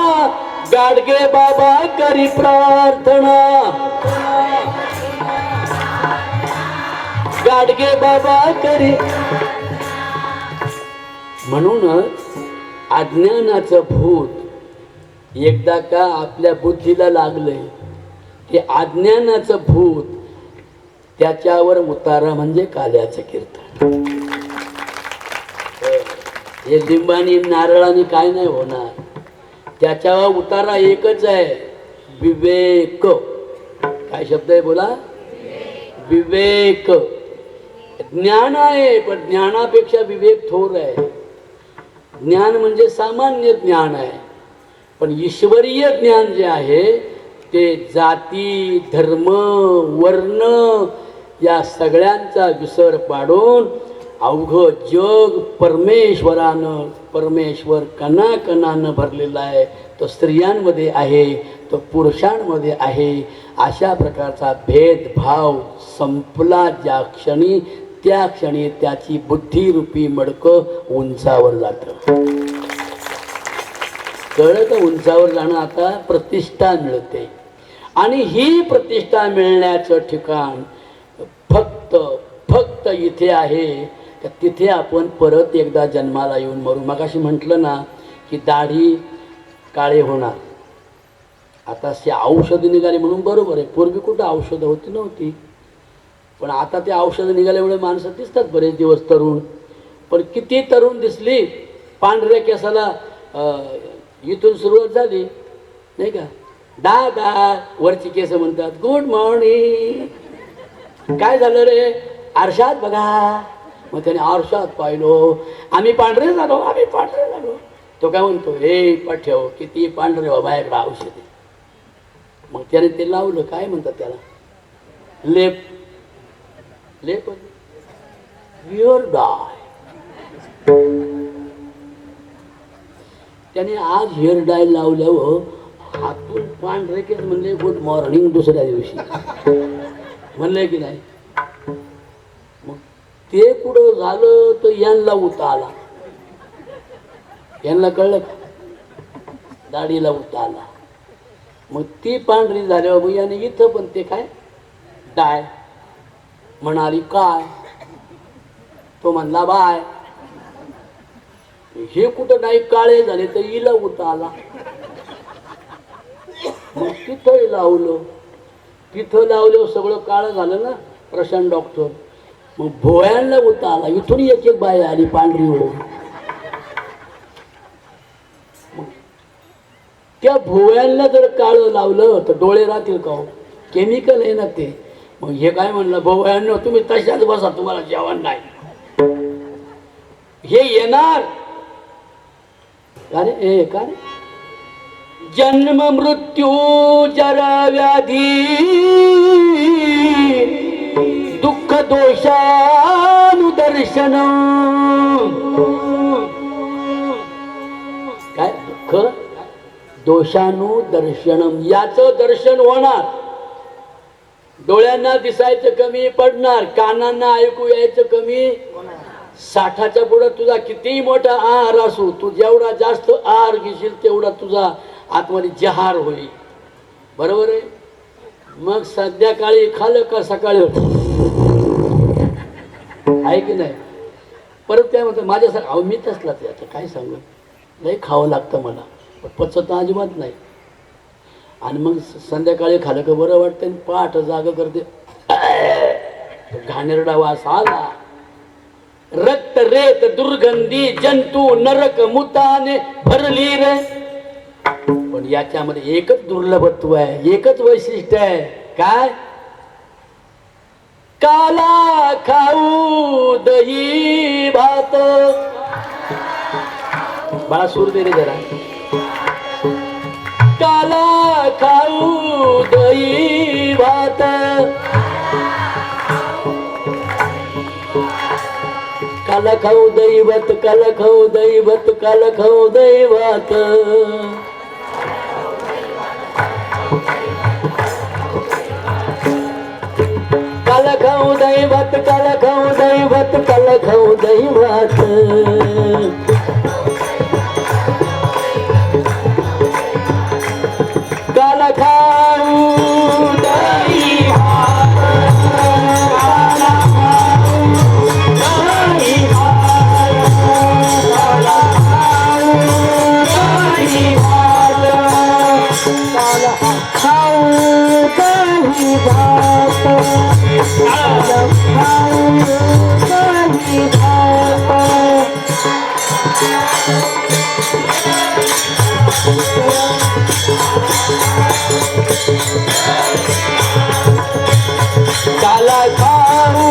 गाडगे बाबा करी प्रार्थना, गाडगे बाबा करी. म्हणूनच अज्ञानाचं भूत एकदा का आपल्या बुद्धीला लागलंय, ते अज्ञानाचं भूत त्याच्यावर उतारा म्हणजे काल्याचं कीर्तन. हे लिंबानी नारळाने काय नाही होणार, त्याच्यावर उतारा एकच आहे, विवेक. काय शब्द आहे बोला? विवेक. ज्ञान आहे पण ज्ञानापेक्षा विवेक थोर आहे. ज्ञान म्हणजे सामान्य ज्ञान आहे, पण ईश्वरीय ज्ञान जे आहे ते जाती धर्म वर्ण या सगळ्यांचा विसर पाडून अवघं जग परमेश्वरानं, परमेश्वर कणाकणानं भरलेला आहे. तो स्त्रियांमध्ये आहे, तो पुरुषांमध्ये आहे. अशा प्रकारचा भेदभाव संपला ज्या क्षणी, त्या क्षणी त्याची बुद्धिरूपी मडकं उंचावर जातं. कळलं का? उंचावर जाणं आता प्रतिष्ठा मिळते, आणि ही प्रतिष्ठा मिळण्याचं ठिकाण फक्त फक्त इथे आहे. तर तिथे आपण परत एकदा जन्माला येऊन मरू. मगाशी म्हटलं ना की दाढी काळे होणार. आता अशी औषधं निघाली म्हणून बरोबर आहे. पूर्वी कुठं औषधं होती? नव्हती. पण आता ते औषधं निघाल्यामुळे माणसं दिसतात बरेच दिवस तरुण. पण किती तरुण दिसली, पांढऱ्या केसाला इथून सुरुवात झाली नाही का? दादा वरची केस म्हणतात गुड मॉर्निंग. काय झालं रे? आरशात बघा. मग त्याने आरशात पाहिलो, आम्ही पांढरे झालो, आम्ही पांढरे झालो. तो काय म्हणतो, हे पाठ्यव किती पांढरे बाबा एक औषध आहे. मग त्याने ते लावलं. काय म्हणतात त्याला? लेप. लेप हिअर डाय. त्याने आज हेअर डाय लावल्यावर हातून पांढरे केस म्हणले गुड मॉर्निंग. दुसऱ्या दिवशी म्हणले की नाही? मग ते कुठं झालं तर यांना उता आला. यांना कळलं का? दाढीला उता आला. मग ती पांढरी झाल्यावर मग याने इथं पण ते काय डाय. म्हणाली काय? तो म्हणला बाय. हे कुठं नाही काळे झाले तर हिला उता आला. मग तिथं लावलं. तिथं लावलं सगळं काळं झालं ना. प्रशांत डॉक्टर. मग भोयांना उता आला. इथून एक एक बाय आली पांढरी होऊन. त्या भोयांना जर काळं लावलं तर डोळे राहतील का? केमिकल आहे ना ते. मग हे काय म्हणलं, भोयांना तुम्ही तशाच बसा, तुम्हाला जेवण नाही. हे येणार. अरे ए काय? जन्म मृत्यू जरा व्याधी दुःख दोषानुदर्शन. काय दुःख दोषानुदर्शनम, याचं दर्शन होणार. डोळ्यांना दिसायचं कमी पडणार, कानांना ऐकू यायचं कमी. 60च्या पुढे तुझा कितीही मोठा आहार असो, तू जेवढा जास्त आहार घेशील तेवढा तुझा आतमध्ये जहार होईल. बरोबर आहे? मग संध्याकाळी खाल्लं का सकाळी आहे की नाही? परत काय म्हणतं माझ्यासारखं. अहो मी तसलाच आहे. आता काय सांगू, लई खावं लागतं मला, पण पचत अजिबात नाही. आणि मग संध्याकाळी खाल्लं का बरं वाटतं. पाठ जाग करते, घाणेरडा वास आला. रक्त रेत दुर्गंधी जंतू नरक मुताने भरली रे. पण याच्यामध्ये एकच दुर्लभत्व आहे, एकच वैशिष्ट्य आहे. काय? काला खाऊ दही भात. बाळा सूर दे रे जरा. काला खाऊ दही भात. काला खाऊ दैवत, काला खाऊ दैवत, काला खाऊ दैवत. काला खाऊ दैवत, काला खाऊ दैवत, काला खाऊ दैवत. काला खाऊ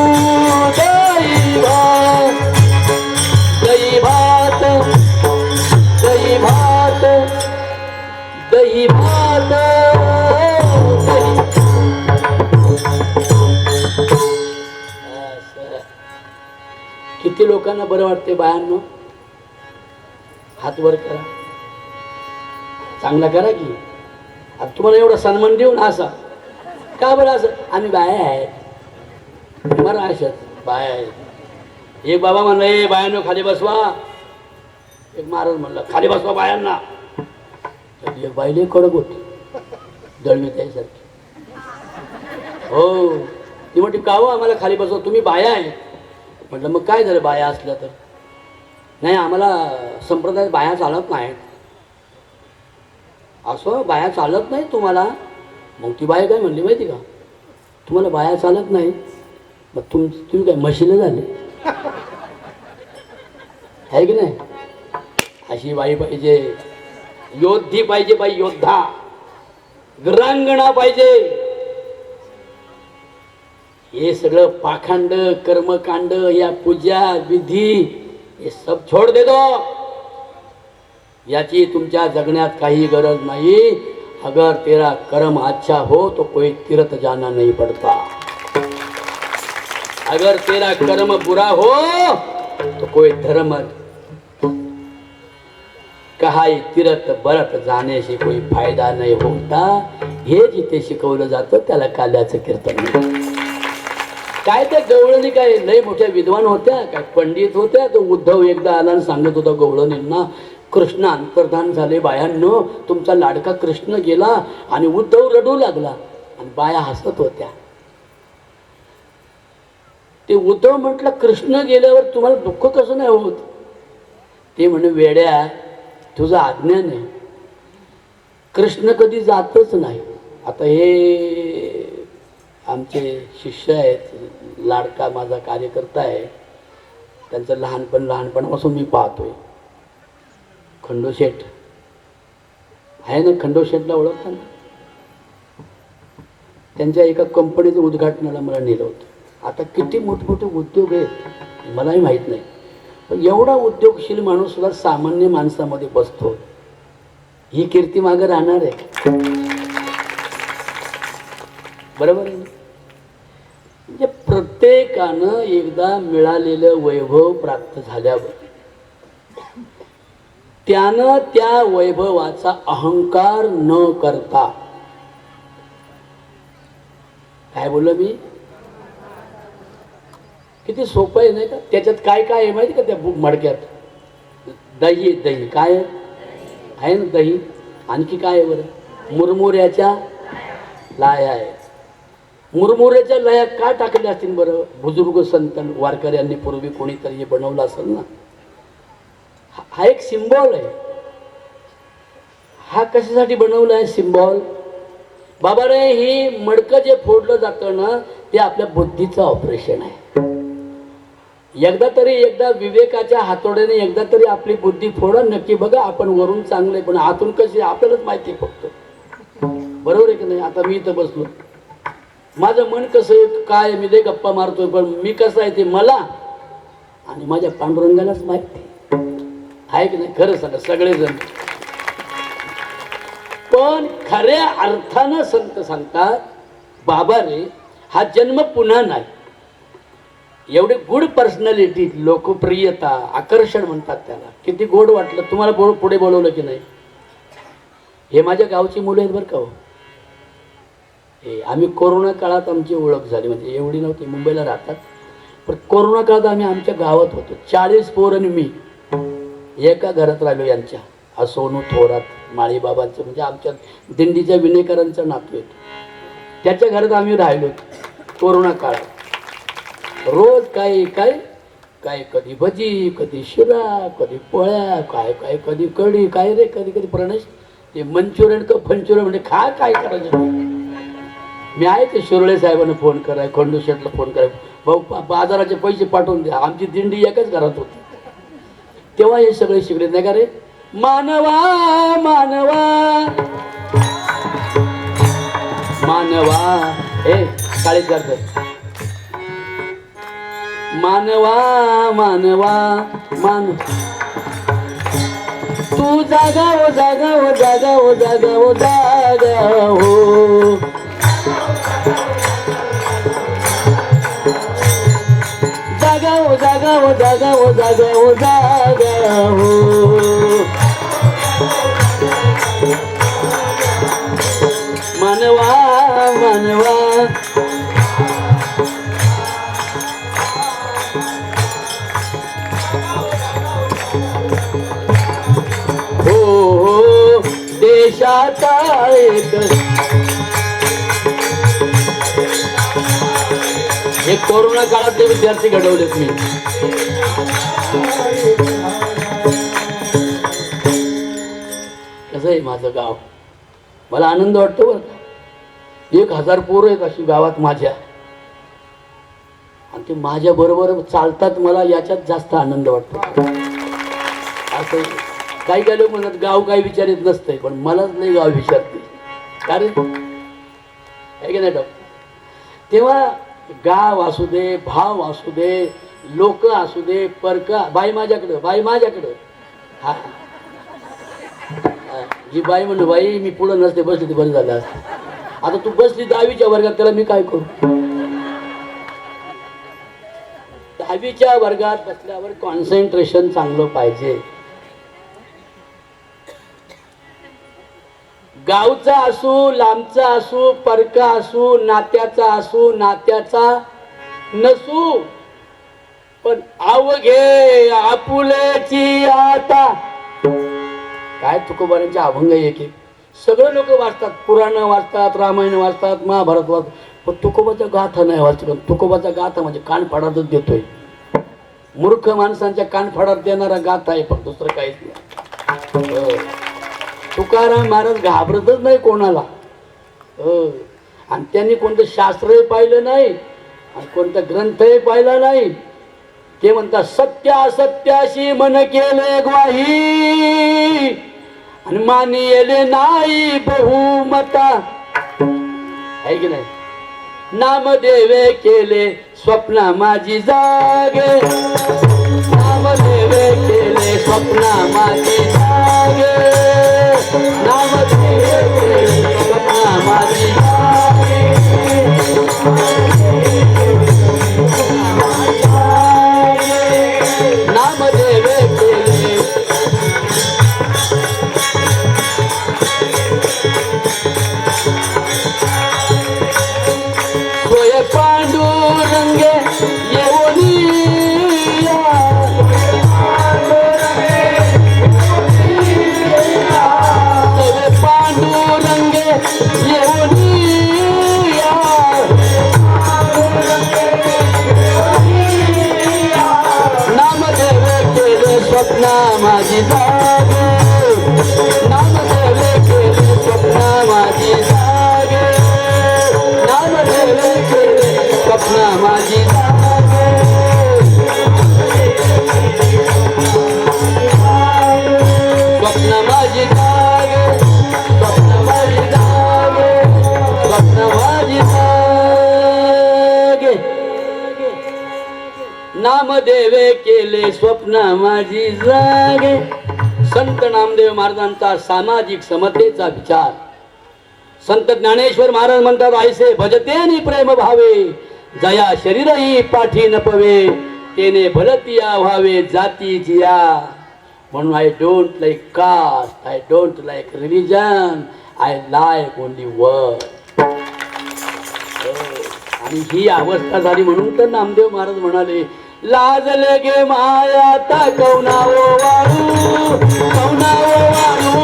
दही भात, दही भात, दही भात, दही भात, किती लोकांना बरं वाटते बायांनो? हात वर करा, चांगला करा की. आता तुम्हाला एवढा सन्मान देऊन असा का बरं? असं आम्ही बाया आहे, बरं अशाच बाया आहे. एक बाबा म्हणलं ए बायांनो खाली बसवा, एक महाराज म्हणलं खाली बसवा बायांना. एक बाईले कडक होती दळमी त्यासारखी. हो ती म्हणते का हो आम्हाला खाली बसवा, तुम्ही बाया आहे. म्हटलं मग काय झालं बाया असल्या तर? नाही आम्हाला संप्रदायात बाया चालत नाहीत. असं बाया चालत नाही तुम्हाला? मग ती बाई काय म्हणली माहिती का, तुम्हाला बाया चालत नाही मग तुम्ही काय म्हशीला झाले आहे की नाही? अशी बाई पाहिजे, योद्धी पाहिजे बाई, योद्धा वीरांगना पाहिजे. हे सगळं पाखंड कर्मकांड या पूजा विधी हे सब छोड दे दो. याची तुमच्या जगण्यात काही गरज नाही. अगर तेरा कर्म अच्छा हो तो कोई तीर्थ जाना नहीं पड़ता. अगर तेरा कर्म बुरा हो तो कोई धर्म कहाई तीर्थ बरत जाने से कोई फायदा नाही होता. हे जिथे शिकवलं जातं त्याला काल्याचं कीर्तन. काय त्या गवळणी काय लय मोठ्या विद्वान होत्या, काय पंडित होत्या. तो उद्धव एकदा आला आणि सांगत होता गवळणींना, कृष्ण अंतर्धान झाले बायांनो, तुमचा लाडका कृष्ण गेला. आणि उद्धव रडू लागला आणि बाया हसत होत्या. ते उद्धव म्हटलं कृष्ण गेल्यावर तुम्हाला दुःख कसं नाही होत? ते म्हणे वेड्या तुझं अज्ञान आहे, कृष्ण कधी जातच नाही. आता हे आमचे शिष्य आहेत, लाडका माझा कार्यकर्ता आहे, त्यांचं लहानपणापासून मी पाहतोय. खंडोशेठ आहे ना, खंडोशेठला ओळखता ना? त्यांच्या एका कंपनीचं उद्घाटनाला मला नेलं होतं. आता किती मोठमोठे उद्योग आहेत मलाही माहीत नाही, पण एवढा उद्योगशील माणूस सुद्धा सामान्य माणसामध्ये बसतो. ही कीर्ती मागे राहणार आहे, बरोबर आहे? म्हणजे प्रत्येकानं एकदा मिळालेलं वैभव प्राप्त झाल्यावर त्यानं त्या वैभवाचा अहंकार न करता, काय बोललो मी? किती सोपं आहे नाही का? त्याच्यात काय काय आहे माहिती का त्या मडक्यात? दही, दही काय आहे ना, दही. आणखी काय आहे बरं? मुरमुऱ्याच्या लाया आहे. मुरमुऱ्याच्या लया का टाकल्या असतील बरं? बुजुर्ग संत वारकऱ्यांनी पूर्वी कोणीतरी हे बनवलं असेल ना. हा एक सिम्बॉल आहे. हा कशासाठी बनवला आहे सिम्बॉल? बाबा रे, ही मडकं जे फोडलं जातं ना ते आपल्या बुद्धीचं ऑपरेशन आहे. एकदा विवेकाच्या हातोड्याने एकदा तरी आपली बुद्धी फोडा नक्की. बघा आपण वरून चांगले पण आतून कसे आपल्यालाच माहिती फक्त, बरोबर आहे की नाही? आता मी इथं बसलो, माझं मन कसं आहे काय, मी लय गप्पा मारतोय, पण मी कसं आहे ते मला आणि माझ्या पांडुरंगालाच माहिती आहे की नाही? खरं सांगा सगळेजण. पण खऱ्या अर्थानं संत सांगतात, बाबा रे हा जन्म पुन्हा नाही. एवढे गुड पर्सनॅलिटी, लोकप्रियता, आकर्षण म्हणतात त्याला. किती गोड वाटलं तुम्हाला पुढे बोलवलं की नाही? हे माझ्या गावची मुलं आहेत बरं का हो. हे आम्ही कोरोना काळात आमची ओळख झाली, म्हणजे एवढी नव्हती, मुंबईला राहतात, पण कोरोना काळात आम्ही आमच्या गावात होतो. 40 पोर आणि मी एका घरात राहिलो. यांच्या हा सोनू थोरात माळीबाबांचं म्हणजे आमच्या दिंडीच्या विनेकरांचं नातू येतो, त्याच्या घरात आम्ही राहिलो कोरोना काळात. रोज काय काय काय, कधी भजी, कधी शिरा, कधी पोळ्या, काय काय, कधी कढी, काय रे कधी कधी प्रणेश ते मंचुरियन का फंचुरियन म्हणजे खा, काय करायचं. मी आहे ते शिरोळे साहेबांना फोन कराय, खंडूशेठला फोन कराय, भाऊ बाजाराचे पैसे पाठवून द्या. आमची दिंडी एकाच घरात होती तेव्हा हे सगळे शिकले नाही का रे. मानवा मानवा मानवा ए काळीत करत मानवा मानवा मान तू जागा हो जागा हो जागा हो जागा हो जागा हो जागा हो जागा हो जागा हो जागा हो जागा हो मानवा मानवा हो देशाचा एक हे कोरोना काळातले विद्यार्थी घडवलेत मी कसं आहे माझं गाव मला आनंद वाटतो बरं का 1000 पोरं आहेत अशी गावात माझ्या आणि ते माझ्या बरोबर चालतात मला याच्यात जास्त आनंद वाटतो असं काही काही लोक म्हणतात गाव काही विचारित नसतंय पण मलाच नाही गाव विचारते कारण आहे की नाही डॉक्टर तेव्हा गाव असू दे भाव असू दे लोक असू दे परका बाई माझ्याकडं हा ही बाई म्हणू बाई मी पुढं नसते बसली ते बरं झालं असतं आता तू बसली 10वीच्या वर्गात त्याला मी काय करू 10वीच्या वर्गात बसल्यावर कॉन्सन्ट्रेशन चांगलं पाहिजे गावचा असू लांबचा असू परका असू नात्याचा असू नात्याचा नसू पण अवघे आपुलेची आता काय तुकोबारांचे अभंग एक सगळे लोक वाचतात पुराण वाचतात रामायण वाचतात महाभारत वाचतात पण तुकोबाचा गाथा नाही वाचत तुकोबाचा गाथा म्हणजे कानफाडातच देतोय मूर्ख माणसांच्या कानफाडात देणारा गाथा आहे पण दुसरं काहीच नाही तुकाराम महाराज घाबरतच नाही कोणाला आणि त्यांनी कोणतं शास्त्रही पाहिलं नाही आणि कोणता ग्रंथही पाहिला नाही ते म्हणतात सत्य असत्याशी मन केले ग्वाही आणि मानिले नाही बहुमता आहे की नाही नामदेवे केले स्वप्ना माझी जागे नामदेवे केले स्वप्ना माझी जागे नामदेवे केले स्वप्ना माझी जागे नामदेवे केले सोय पांडुरंगे येवनिया सोय पांडुरंगे येवनिया नामदेवे केले स्वप्ना माझी जागे नामदेवे केले स्वप्ना माझी जागे नामदेवे केले स्वप्ना माझी जागे स्वप्न माझी जागे स्वप्न माझी जागे स्वप्न माझी जागे नामदेवे केले स्वप्न माझी जागे संत नामदेव महाराजांचा सामाजिक समतेचा विचार संत ज्ञानेश्वर महाराज म्हणतात आयसे भजते आणि प्रेम भावे जया शरीरही पाठी नपवे तेने भलतिया व्हावे जाती जिया म्हणून I don't like caste I don't like religion I like only word आणि ही अवस्था झाली म्हणून तर नामदेव महाराज म्हणाले लाजले गे मायाता कौनावो वाळू कौनावो वाळू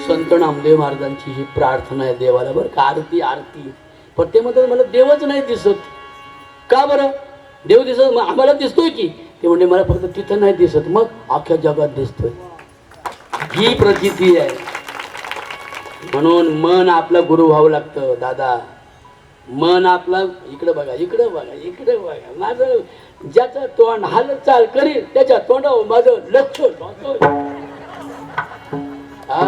संत नामदेव महाराजांची ही प्रार्थना आहे देवाला बरं का आरती आरती पण ते म्हणतात मला देवच नाही दिसत का बरं देव दिसत आम्हाला दिसतोय की ते म्हणजे मला फक्त तिथं नाही दिसत मग अख्ख्या जगात दिसतोय ही प्रचिती आहे म्हणून मन आपलं गुरु व्हावं लागतं दादा मन आपला इकडे बघा, इकडे बघा, इकडे बघा. माझं ज्याचं तोंड हालचाल करील त्याच्या तोंडावर माझं लक्ष जातोय. हा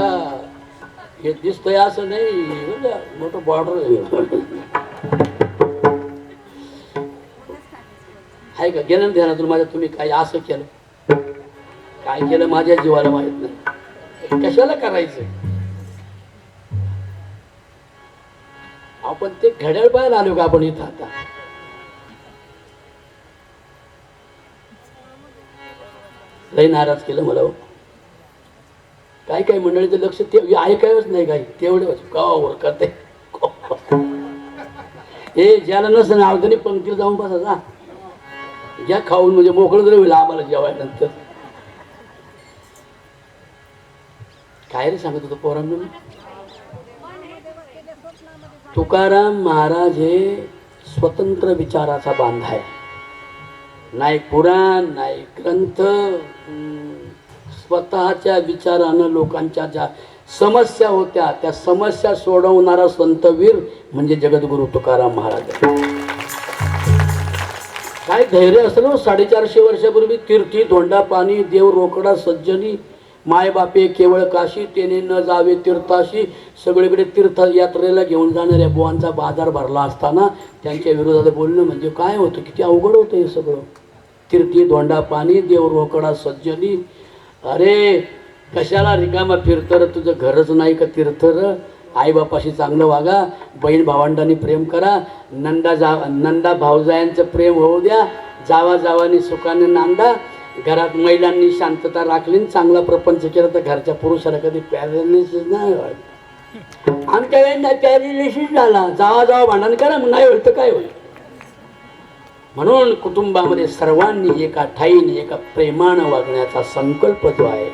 हे दिसतंय असं नाही, बघा मोठं बॉर्डर आहे का. गेलं ना ध्यानातून माझ्या, तुम्ही काय असं केलं, काय केलं माझ्या जीवाला माहित नाही. कशाला करायचं. आपण ते घड्याळ पाहायला आलो का आपण इथं आता. लय नाराज केलं मला. काय काय मंडळीचं लक्ष ते ऐकायच नाही, काही तेवढे गावावर करते. हे ज्याला नसतं ना अवधानी पंक्तीला जाऊन बसा जा, घ्या खाऊन, म्हणजे मोकळं जरी होईल आम्हाला जेवायनंतर. काय रे सांगत होतो पोरांना. तुकाराम महाराज हे स्वतंत्र विचाराचा बांध आहे. नाही पुराण, नाही ग्रंथ, स्वतःच्या विचारानं लोकांच्या ज्या समस्या होत्या त्या समस्या सोडवणारा संतवीर म्हणजे जगद्गुरु तुकाराम महाराज. काय धैर्य असलं. 450 वर्षापूर्वी तीर्थी धोंडा पाणी, देव रोकडा सज्जनी, माय बापे केवळ काशी, तेने न जावे तीर्थाशी. सगळीकडे तीर्थयात्रेला घेऊन जाणाऱ्या बुवांचा बाजार भरला असताना त्यांच्या विरोधात बोलणं म्हणजे काय होतं, किती अवघड होतं हे सगळं. तीर्थी धोंडा पाणी, देव रोकडा सज्जनी. अरे कशाला रिकामा फिरतर, तुझं घरच नाही का तीर्थर. आईबापाशी चांगलं वागा, बहीण भावंडांनी प्रेम करा, नंदा भावजायांचं प्रेम होऊ द्या, जावा जावानी सुखाने नांदा. घरात महिलांनी शांतता राखली, चांगला प्रपंच केला तर घरच्या पुरुषाला कधी पॅरालिसिस नाही होत. आमच्या वेळेला पॅरालिसिस झाला, जावा जावा भांडण करा, मग नाही होईल तर काय होईल. म्हणून कुटुंबामध्ये सर्वांनी एका ठाईने एका प्रेमानं वागण्याचा संकल्प जो आहे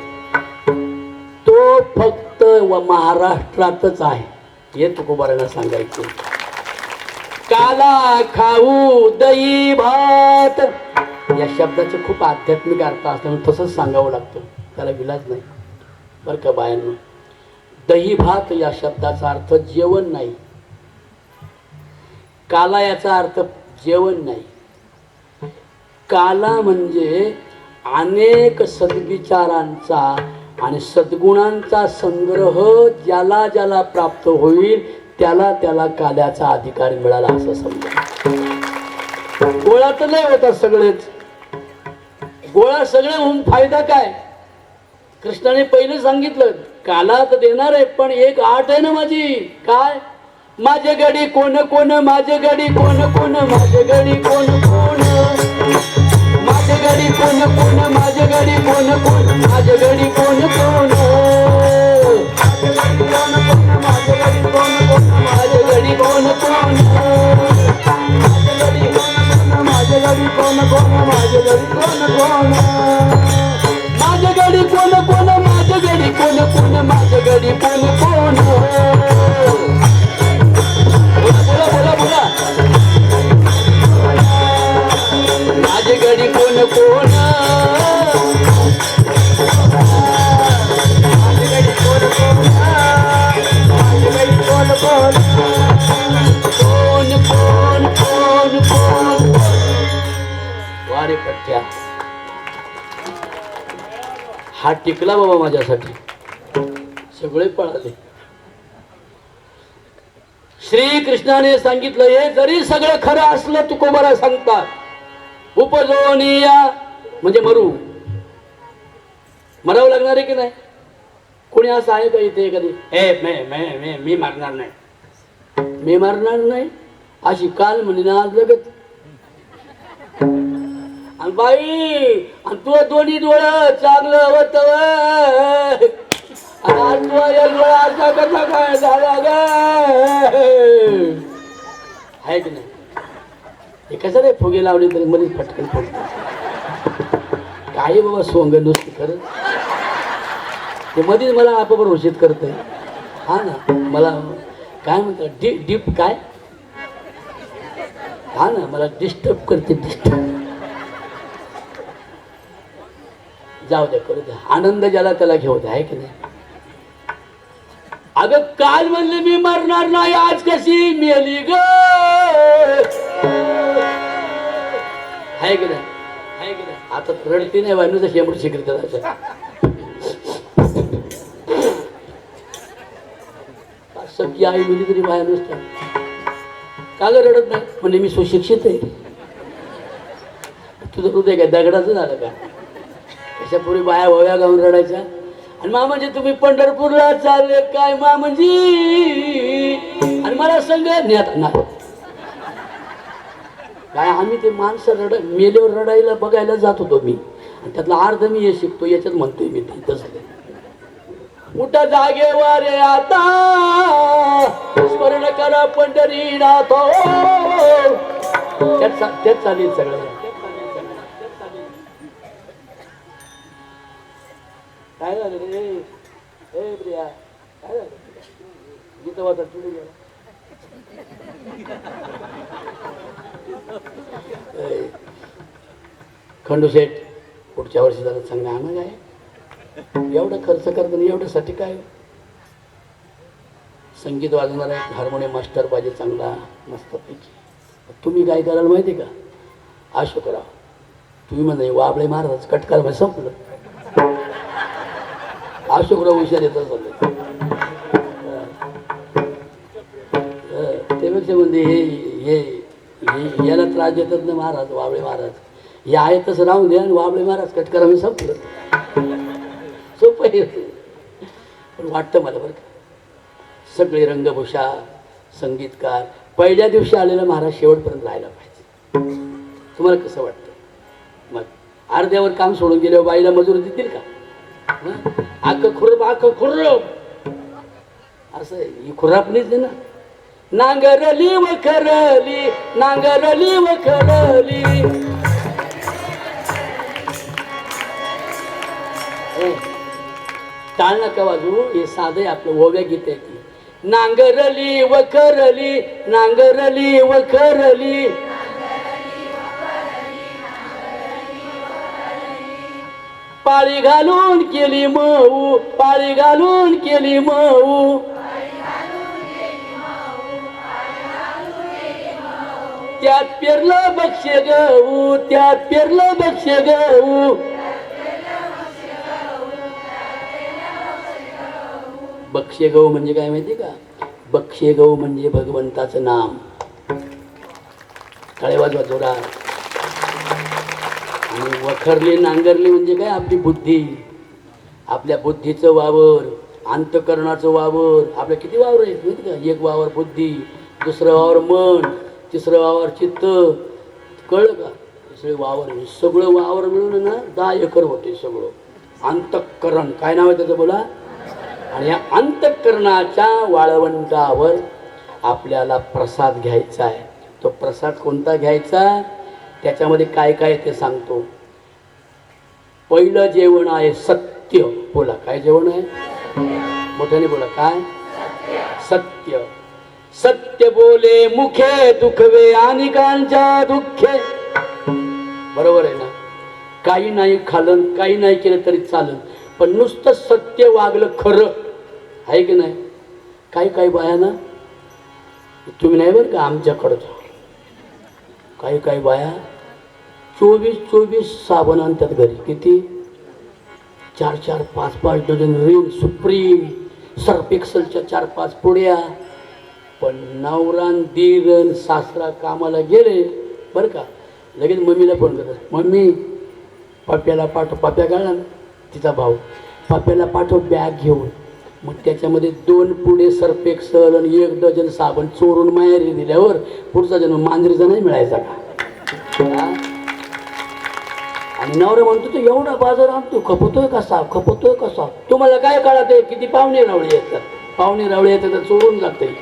तो फक्त महाराष्ट्रातच आहे. हे तुकोबारांना सांगायचं. काला खाऊ दही भात या शब्दाचे खूप आध्यात्मिक अर्थ असल्यामुळे तसंच सांगावं लागतं, त्याला विलाज नाही बरं का बायांनो. दही भात या शब्दाचा अर्थ जेवण नाही. काला याचा अर्थ जेवण नाही. काला म्हणजे अनेक सद्विचारांचा आणि सद्गुणांचा संग्रह ज्याला ज्याला प्राप्त होईल त्याला त्याला काल्याचा अधिकार मिळाला असं समजा. गोळा तर नाही होता सगळेच, गोळा सगळे होऊन फायदा काय. कृष्णाने पहिले सांगितलं काला तर देणार आहे, पण एक आठ आहे ना माझी. काय माझे गडी कोण कोण, माझे गडी कोण कोण, माझे गडी कोण कोण, माझे गडी कोण कोण, माझे गडी कोण कोण, माझे गडी कोण कोण, माझे गडी कोण कोण, माझे गडी कोण कोण, माझे गडी कोण कोण, माझे गडी कोण कोण, माझे गडी कोण कोण, माझे गडी कोण कोण, माझे गडी कोण कोण. बोला बोला बोला. माझे गडी कोण कोण, माझे गडी कोण कोण, माझे गडी कोण कोण, कोण कोण कोण कोण. वारे पट्ट्या हा टिकला बाबा माझ्यासाठी, सगळे पळाले. श्रीकृष्णाने सांगितलं हे जरी सगळं खरं असलं तुकोबारा सांगतात, उपजोनिया म्हणजे मरू, मरावं लागणार आहे की नाही. कोणी असं आहे का इथे कधी मी मारणार नाही, मी मारणार नाही अशी काल म्हणे ना आज लगत. आणि बाई आणि तू दोन्ही डोळं चांगलं होत आज तू असा कसा काय झाला ग आहे की नाही. हे कसं रे फुगे लावले तरी मध्येच फटकन पडतो. काय बाबा सोंग नुसती खरं ते मध्येच मला आपाबर घोषित करतंय. हा ना मला काय म्हणतात डीप काय हा ना मला डिस्टर्ब करते. डिस्टर्ब जाऊ द्या करू द्या, आनंद ज्याला त्याला घेऊ द्या आहे की नाही. अगं काल म्हणले मी मरणार नाही, आज कशी मेली ग. आहे की नाही? आहे की नाही? आता रडती नाही वाणू जशी एवढी शिकत सगळी आई मिली तरी बाया नसतात. का ग रडत नाही? म्हणजे मी सुशिक्षित आहे. तुझं हृदय काय दगडाचं झालं का? अशा पुढे बाया ओव्या गाऊन रडायच्या. आणि मामाजी तुम्ही पंढरपूरला चालले काय मामाजी? आणि मला संग न्यात ना काय आम्ही ते माणसं मेल्यावर रडायला बघायला जात होतो मी. आणि त्यातला अर्ध मी हे शिकतो याच्यात म्हणतोय मी ते तसं. उठा जागेवर रे आता स्मरण करा पंढरीनाथ. त्यात चालेल सगळं. काय झालं रे? ए प्रिया काय झालं? गीत वाचा तुला गेला. खंडूशेठ पुढच्या वर्षी जरा चांगलं आणा काय एवढं खर्च करताना एवढ्यासाठी काय? संगीत वाजवणारा एक हार्मोनियम मास्टर पाहिजे चांगला मस्तपैकी. तुम्ही काय कराल माहिती का? अशोकराव तुम्ही म्हणजे वाबळे महाराज कटकार मध्ये संपलं. अशोकराव हुशार येत चाललं त्यापेक्षा म्हणजे हे याला त्रास देतात ना महाराज वाबळे महाराज. हे आहे तसं राहून द्या आणि वाबळे महाराज कटकार मध्ये संपलं. सोपं आहे पण वाटतं मला बरं का सगळे रंगभूषा संगीतकार पहिल्या दिवशी आलेला महाराज शेवटपर्यंत राहायला पाहिजे. तुम्हाला कसं वाटतं? मग अर्ध्यावर काम सोडून गेल्यावर बाईला मजुरी देतील का? आख खुरप असं ही खुरापणीच आहे ना. नांगरली वखरली नांगरली वखरली. टाळ नका वाजू. हे साधे आपलं ओव्या गीत आहे ती. नांगरली वखरली नांगरली वखरली. पाळी घालून केली मऊ पाळी घालून केली मऊ. त्यात पेरलं बक्षे गहू त्यात पेरलं बक्षे गहू. बक्षे गहू म्हणजे काय माहिती का? बक्षे गहू म्हणजे भगवंताचं नाम. टाळे वाजवा जोरात. आणि वखरली नांगरली म्हणजे काय? आपली बुद्धी. आपल्या बुद्धीचं वावर अंतकरणाचं वावर. आपल्या किती वावर आहेत माहिती का? एक वावर बुद्धी दुसरं वावर मन तिसरं वावर चित्त. कळलं का? सगळे वावर सगळं वावर मिळून ना 10 एकर होते सगळं अंतःकरण. काय नाव आहे त्याचं बोला? आणि या अंतःकरणाच्या वाळवंटावर आपल्याला प्रसाद घ्यायचा आहे. तो प्रसाद कोणता घ्यायचा? त्याच्यामध्ये काय काय ते सांगतो. पहिलं जेवण आहे सत्य. बोला काय जेवण आहे? मोठ्याने बोला काय? सत्य. सत्य बोले मुखे दुखवे अनेकांच्या दुःखे. बरोबर आहे ना? काही नाही खाल्लं काही नाही केलं तरी चालेल पण नुसतं सत्य वागलं खरं आहे की नाही? काही काही बाया तुम्ही नाही बरं का आमच्याकडचं काही काही बाया 24 साबण आणतात घरी. किती? 4 5 डझन रिन सुप्रीम सर्फ एक्सेलच्या 4 पुड्या. पण नवरान दीरन सासरा कामाला गेले बरं का लगेच मम्मीला फोन करतात. मम्मी पप्प्याला पाठव. पप्प्या काढला ना तिचा भाऊ. पप्प्याला पाठव बॅग घेऊन. मग त्याच्यामध्ये 2 पुढे सर्फ एक्सेल आणि 1 डझन साबण चोरून माहेरी दिल्यावर पुढचा जन्म मांजरीचा नाही मिळायचा का? आणि नवरा म्हणतो तो एवढा बाजार आणतो खपतोय कसा खपतोय कसा? तुम्हाला काय कळत आहे? किती पाहुणे रावळे येतात. पाहुणे रावळे येतात तर चोरून जाते.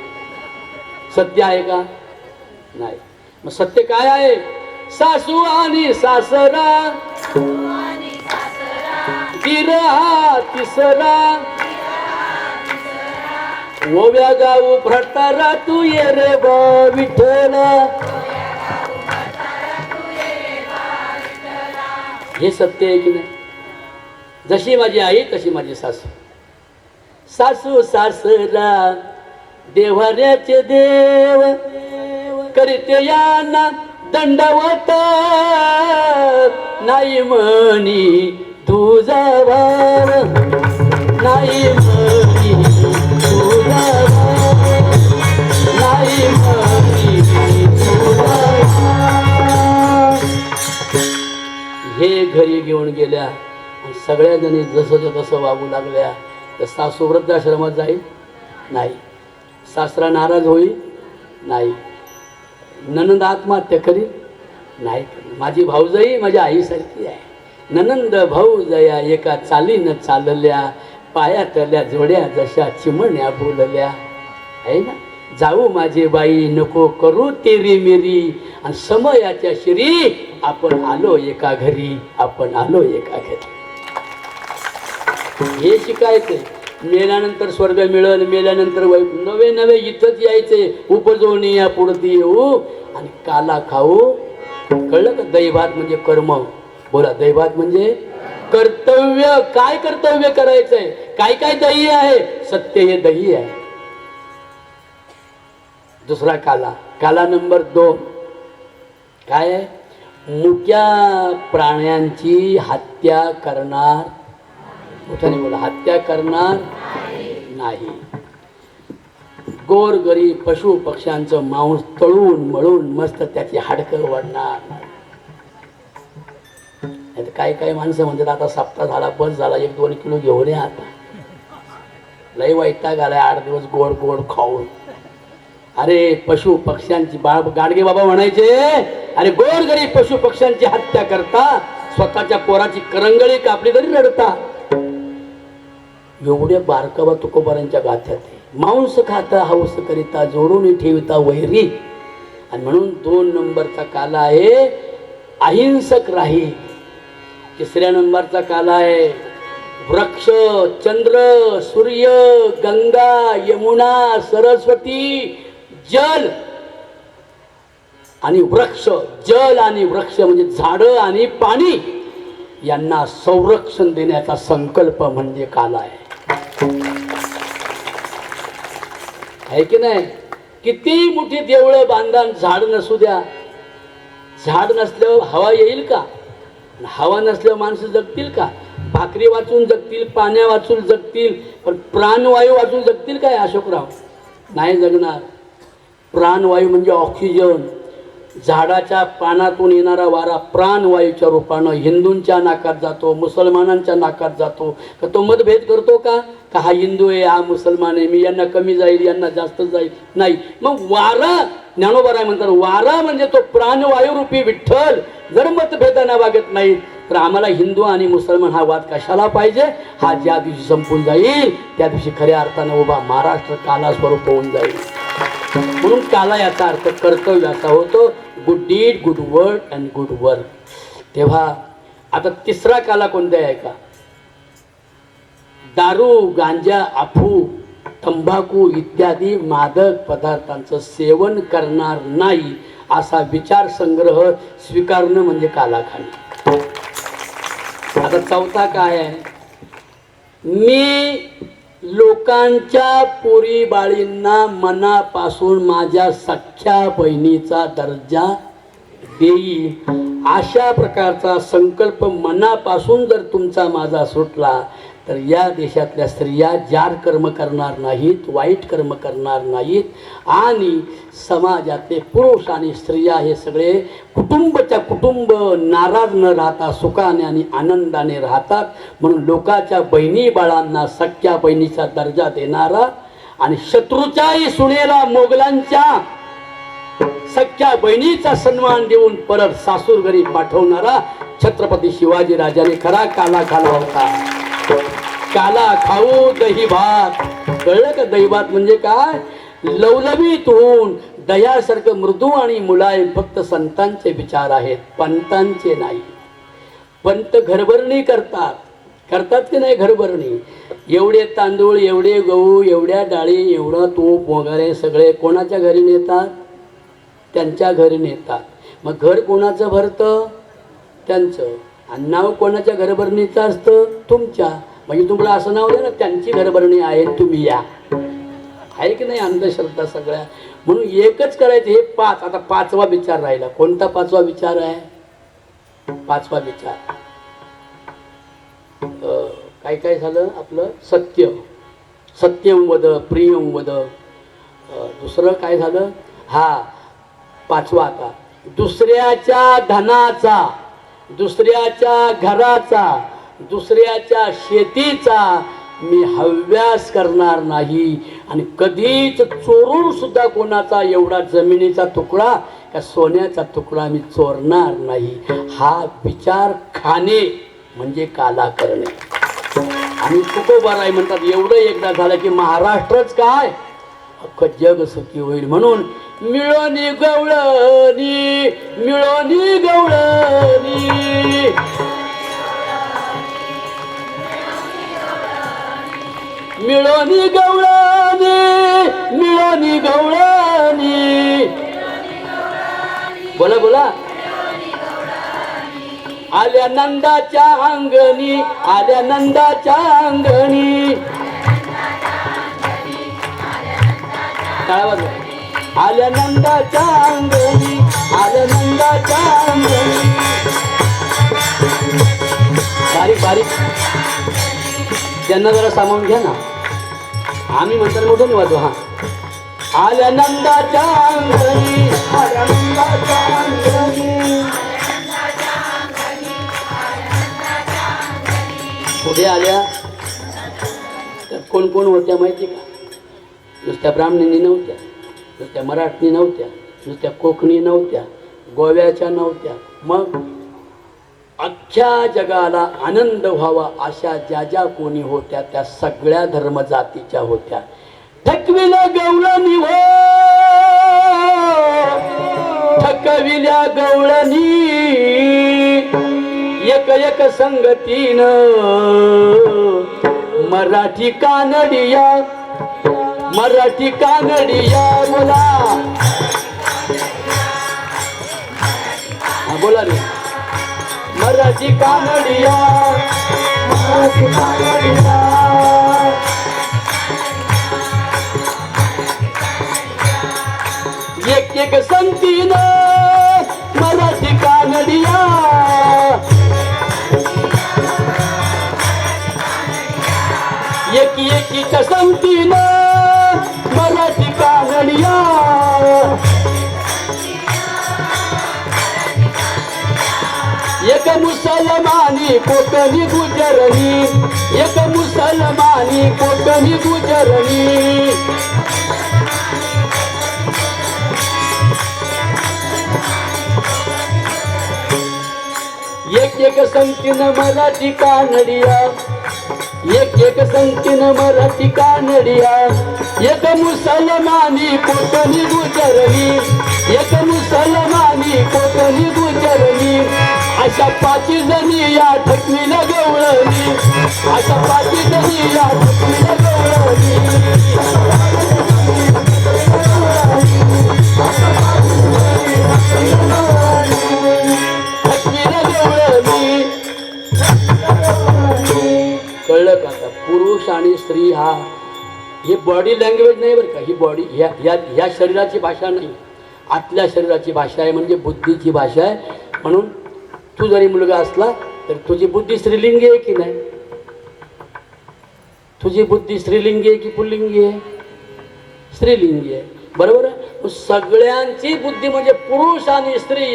सत्य आहे का? नाही. मग सत्य काय आहे? सासू आणि सासरा दीर हा तिसरा. ओव्या गाऊ भ्रतारा तू ये रे बा विठ्ठल. हे सत्य आहे की नाही? जशी माझी आई तशी माझी सासू. सासू सासरा देवाऱ्याचे देव करीते यांना दंडवत नाही म्हणी तुझावर, नाही म्हणी तुझावर, नाही म्हणी तुझावर. हे घरी घेऊन गेल्या आणि सगळ्या जणी जसं तसं वागू लागल्या. तर सासू वृद्धाश्रमात जाईल नाही, सासरा नाराज होईल नाही, ननंद आत्महत्या करील नाही. माझी भाऊजाई माझ्या आईसारखी आहे. ननंद भाऊजया एका चालीनं चालल्या, पायातल्या जोड्या जशा चिमण्या बोलल्या. आहे ना, जाऊ माझी बाई नको करू तेरी मेरी, आणि समयाच्या शिरी आपण आलो एका घरी, आपण आलो एका घरी. हे शिकायचंय. मेल्यानंतर स्वर्ग मिळेल, मेल्यानंतर नवे नवे इथंच यायचे, उपजवणी या पुढती येऊ आणि काला खाऊ. कळलं का? दैवात म्हणजे कर्म. बोला, दैवात म्हणजे कर्तव्य. काय कर्तव्य करायचंय? काय काय दही आहे? सत्य हे दही आहे. दुसरा काला, काला नंबर 2 काय आहे? मुक्या प्राण्यांची हत्या करणार, मोठ्याने बोला, हत्या करणार नाही. गोरगरीब पशु पक्ष्यांचं मांस तळून मळून मस्त त्याची हाडकं वाढणार. काही काही माणसं म्हणतात आता सप्ताह झाला, बस झाला, 1-2 किलो घेऊन या. आता लय वैताग आलाय 8 दिवस गोड गोड खाऊन. अरे पशु पक्ष्यांची गाडगे बाबा म्हणायचे, अरे गोरगरीब पशु पक्ष्यांची हत्या करता, स्वतःच्या पोराची करंगळी कापली तरी रडता. एवढे बारकावा तुकोबारांच्या गाथ्यात आहे. मांस खाता हौस करिता, जोडून ठेविता वैरी. आणि म्हणून 2 नंबरचा काला आहे अहिंसक राही. 3ऱ्या नंबरचा काला आहे वृक्ष, चंद्र, सूर्य, गंगा, यमुना, सरस्वती, जल आणि वृक्ष. जल आणि वृक्ष म्हणजे झाडं आणि पाणी यांना संरक्षण देण्याचा संकल्प म्हणजे काला आहे की नाही? किती मोठी देवळं बांधा, झाड नसू द्या. झाड नसल्यावर हवा येईल का? हवा नसल्यावर माणसं जगतील का? भाकरी वाचून जगतील, पाण्या वाचून जगतील, पण प्राणवायू वाचून जगतील काय अशोकराव? नाही जगणार. प्राणवायू म्हणजे ऑक्सिजन. झाडाच्या पानातून येणारा वारा प्राणवायूच्या रूपानं हिंदूंच्या नाकात जातो, मुसलमानांच्या नाकात जातो. का तो मतभेद करतो का? का हा हिंदू आहे, हा मुसलमान आहे, मी यांना कमी जाईल, यांना जास्त जाईल? नाही. मग वारा, ज्ञानोबा म्हणतात, वारा म्हणजे तो प्राणवायू रूपी विठ्ठल. जर मतभेदांना वागत नाहीत तर आम्हाला हिंदू आणि मुसलमान हा वाद कशाला पाहिजे? हा ज्या दिवशी संपून जाईल त्या दिवशी खऱ्या अर्थानं उभा महाराष्ट्र काला स्वरूप होऊन जाईल. म्हणून काला याचा अर्थ कर्तव्य असा होतो, good deed, good word and good work. तेव्हा आता 3रा काला कोणता आहे का? दारू, गांजा, अफू, तंबाखू इत्यादी मादक पदार्थांचं सेवन करणार नाही असा विचार संग्रह स्वीकारणं म्हणजे काला खाणे. आता 4था काय आहे? मी लोकांच्या पोरी बाळींना मनापासून माझ्या सख्या बहिणीचा दर्जा देईल अशा प्रकारचा संकल्प मनापासून जर तुमचा माझा सुटला तर या देशातल्या स्त्रिया जार कर्म करणार नाहीत, वाईट कर्म करणार नाहीत, आणि समाजातले पुरुष आणि स्त्रिया हे सगळे कुटुंबाच्या कुटुंब नाराज न राहता सुखाने आणि आनंदाने राहतात. म्हणून लोकाच्या बहिणी बाळांना सख्या बहिणीचा दर्जा देणारा आणि शत्रूच्याही सुनेला मोगलांच्या सख्या बहिणीचा सन्मान देऊन परत सासूर घरी पाठवणारा छत्रपती शिवाजी राजाने खरा काला खाला होता. काला खाऊ दही भात. कळलं का? दही भात म्हणजे काय? लवलवीत होऊन दह्यासारखं मृदू आणि मुलायम फक्त संतांचे विचार आहेत, पंतांचे नाही. पंत घरभरणी करतात की नाही? घरभरणी. एवढे तांदूळ, एवढे गहू, एवढ्या डाळी, एवढं तूप वगैरे सगळे कोणाच्या घरी नेतात? त्यांच्या घरी नेतात. मग घर कोणाचं भरतं? त्यांचं. आणि नाव कोणाच्या घरभरणीचं असतं? तुमच्या. म्हणजे तुम्हाला असं नाव द्या ना, त्यांची घरभरणी आहे, तुम्ही या. आहे की नाही? अंधश्रद्धा सगळ्या. म्हणून एकच करायचं. हे 5. आता 5वा विचार राहिला. कोणता 5वा विचार आहे? 5वा विचार काय काय झालं आपलं? सत्य. सत्यम वद प्रियम वद. दुसरं काय झालं? हा 5वा. आता दुसऱ्याच्या धनाचा, दुसऱ्याच्या घराचा, दुसऱ्याच्या शेतीचा मी हव्यास करणार नाही आणि कधीच चोरून सुद्धा कोणाचा एवढा जमिनीचा तुकडा का सोन्याचा तुकडा मी चोरणार नाही. हा विचार खाणे म्हणजे काला करणे. आणि तुकोबाराय म्हणतात एवढं एकदा झालं की महाराष्ट्रच काय अख्खं जग सुखी होईल. म्हणून मिळोनी गवळणी, मिळोनी गवळणी, मिळोनी गवळणी, मिळोनी गवळणी. बोला बोला. आल्या नंदाच्या अंगणी, आल्या नंदाच्या अंगणी. आल्या नंदाच्या अंगणी, आल्या नंदाच्या अंगणी. बारीक बारीक त्यांना जरा सामावून घ्या ना. आम्ही म्हणतात मोठं नाही वाजू. हा आल्या नंदाच्या अंगणी, आल्या नंदाच्या अंगणी. पुढे आल्या तर कोण कोण होत्या माहिती का? नुसत्या ब्राह्मणींनी नव्हत्या, नुसत्या मराठी नव्हत्या, नुसत्या कोकणी नव्हत्या, गोव्याच्या नव्हत्या. मग अख्ख्या जगाला आनंद व्हावा अशा ज्या ज्या कोणी होत्या त्या सगळ्या धर्मजातीच्या होत्या. थकविल्या गवळणी हो, थकविल्या गवळणी. एक एक संगतीन मराठी कानडिया, मराठी कानडिया. बोला बोला रे. मराठी कानडिया, मराठी कानडिया. एक एक संगतीन मराठी कानडिया. एकी एकीच्या संगतीनं मराठी कानडिया. एक मुसलमानी कोकणी गुजरणी, एक मुसलमानी कोकणी गुजरणी. एक एक संगतीनं मराठी कानडिया, एक एक संगतीनं मराठी कानडिया. एक मुसलमानी कोकणी गुजरणी, एक मुसलमानी कोकणी गुजरणी. अशा 5 जणी या ठकवीला गवळणी, अशा 5 जणी या ठकवीला गवळणी. ठकवीला गवळणी. कळलं का? आता पुरुष आणि स्त्री हा हे बॉडी लँग्वेज नाही बरं का. ही बॉडी ह्या शरीराची भाषा नाही, आतल्या शरीराची भाषा आहे, म्हणजे बुद्धीची भाषा आहे. म्हणून तू जरी मुलगा असला तर तुझी बुद्धी स्त्रीलिंगी आहे की नाही? तुझी बुद्धी स्त्रीलिंगी आहे की पुल्लिंगी आहे? स्त्रीलिंगी आहे, बरोबर आहे. सगळ्यांची बुद्धी म्हणजे पुरुष आणि स्त्री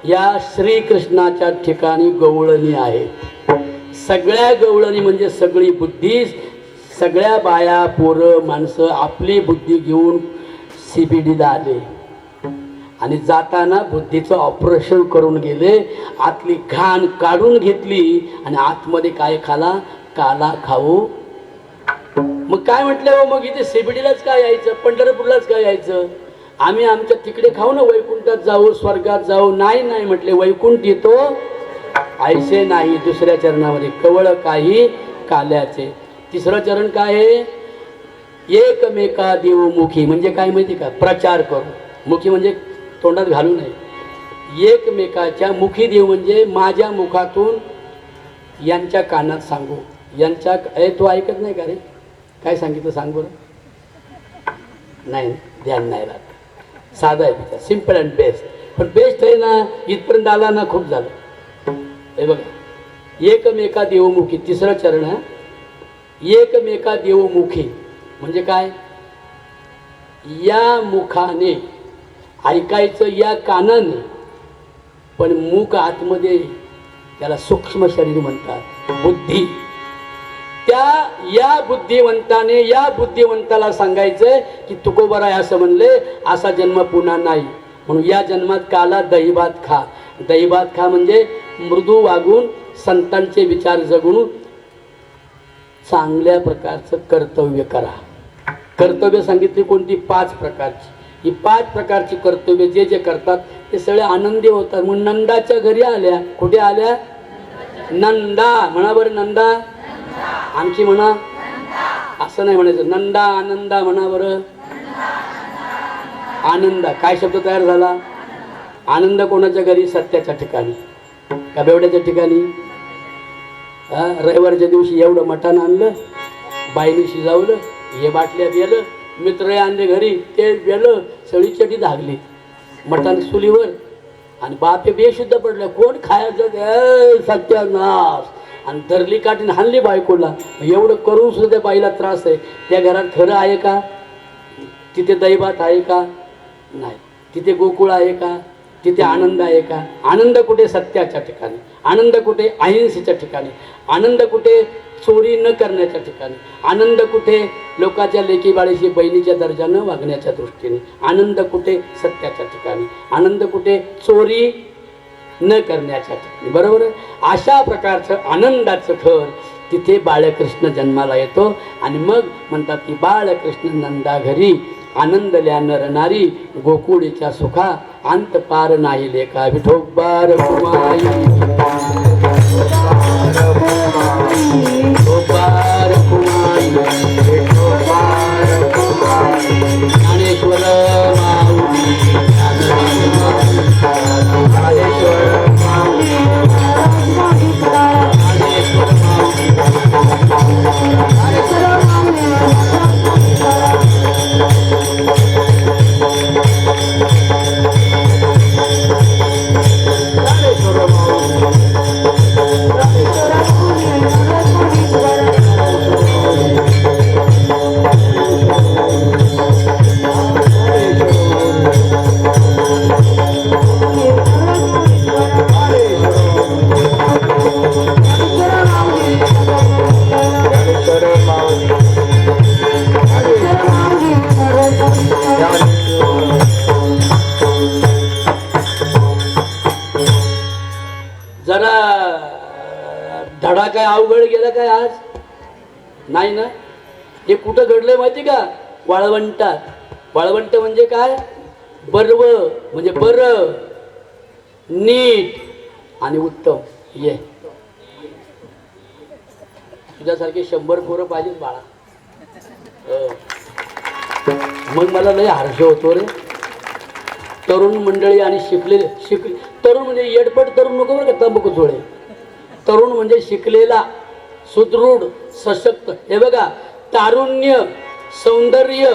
या श्रीकृष्णाच्या ठिकाणी गवळणी आहेत. सगळ्या गवळणी म्हणजे सगळी बुद्धी. सगळ्या बाया पोरं माणसं आपली बुद्धी घेऊन CBDला आले आणि जाताना बुद्धीचं ऑपरेशन करून गेले. आतली घाण काढून घेतली आणि आतमध्ये काय खाला? काला खाऊ. मग काय म्हटलं हो, मग इथे CBDलाच काय यायचं, पंढरपूरलाच काय यायचं? आम्ही आमच्या तिकडे खाऊ ना, वैकुंठात जाऊ, स्वर्गात जाऊ. नाही नाही म्हटले, वैकुंठ येतो ऐसे नाही. दुसऱ्या चरणामध्ये कवळ काही काल्याचे. तिसरं चरण काय आहे? एकमेका देवमुखी. म्हणजे काय माहिती का? प्रचार करू. मुखी म्हणजे तोंडात घालू नये. एकमेकाच्या मुखी देव म्हणजे माझ्या मुखातून यांच्या कानात सांगू. यांच्या तो ऐकत नाही का रे? काय सांगितलं सांग बरं. नाही, ध्यान नाही राहत. साधा आहे तिचा, सिम्पल अँड बेस्ट. पण बेस्ट आहे ना, इथपर्यंत आला ना खूप झालं. हे बघा, एकमेका देवमुखी, तिसरं चरण आहे. एकमेका देवमुखी म्हणजे काय? या मुखाने ऐकायचं, या कानाने, पण मुख आतमध्ये, त्याला सूक्ष्म शरीर म्हणतात, बुद्धी. या बुद्धिवंताने या बुद्धिवंताला सांगायचंय की तुकोबरा आहे असं म्हणले, असा जन्म पुन्हा नाही. म्हणून या जन्मात काला दहीभात खा. दहीभात खा म्हणजे मृदू वागून, संतांचे विचार जगून, चांगल्या प्रकारचं कर्तव्य करा. कर्तव्य सांगितली कोणती? 5 प्रकारची. ही 5 प्रकारची कर्तव्य जे जे करतात ते सगळे आनंदी होतात. म्हणून नंदाच्या घरी आल्या. कुठे आल्या? नंदा. म्हणा बरं, नंदा. आमची म्हणा, असं नाही म्हणायचं, नंदा आनंदा म्हणा बरं. आनंदा काय शब्द तयार झाला? आनंद कोणाच्या घरी? सत्याच्या ठिकाणी का बेवड्याच्या ठिकाणी? रविवारच्या दिवशी एवढं मटण आणलं, बाईने शिजावलं, हे बाटल्या गेलं, मित्र आणले घरी, ते गेलं, सगळी चटी धागली मटण चुलीवर, आणि बापे बेशुद्ध पडलं. कोण खायचं? सत्यानाश. आणि धरली काठीने हाणली बायकोला. एवढं करून सुद्धा त्या बाईला त्रास आहे. त्या घरात खरं आहे का? तिथे दैवात आहे का? नाही. तिथे गोकुळ आहे का? तिथे आनंद आहे का? आनंद कुठे? सत्याच्या ठिकाणी. आनंद कुठे? अहिंसेच्या ठिकाणी. आनंद कुठे? चोरी न करण्याच्या ठिकाणी. आनंद कुठे? लोकांच्या लेकीबाळीशी बहिणीच्या दर्जानं वागण्याच्या दृष्टीने. आनंद कुठे? सत्याच्या ठिकाणी. आनंद कुठे? चोरी न करण्याच्या ठिकाणी. बरोबर आहे. अशा प्रकारचं आनंदाचं घर तिथे बाळकृष्ण जन्माला येतो. आणि मग म्हणतात की बाळकृष्ण नंदा घरी आनंदल्या नर नारी, गोकुळीच्या सुखा अंत पार नाही लेखा. विठोबार कुमाई, विठोबार कुमाई, ज्ञानेश्वर माऊली, ज्ञानेश्वर माऊली, ज्ञानेश्वर जरा धडा काय अवघड गेला काय आज? नाही ना. हे कुठं घडलंय माहिती का? वाळवंटात. वाळवंट म्हणजे काय? बर्व म्हणजे बरं, नीट आणि उत्तम. ये तुझ्यासारखे 100 पोरं पाहिजेत बाळा. मग मला लय हर्ष होतो रे. तरुण मंडळी आणि शिकले तरुण म्हणजे येडपट तरुण नको बरं का, तंबाखू चोळे. तरुण म्हणजे शिकलेला, सुदृढ, सशक्त. हे बघा, तारुण्य, सौंदर्य,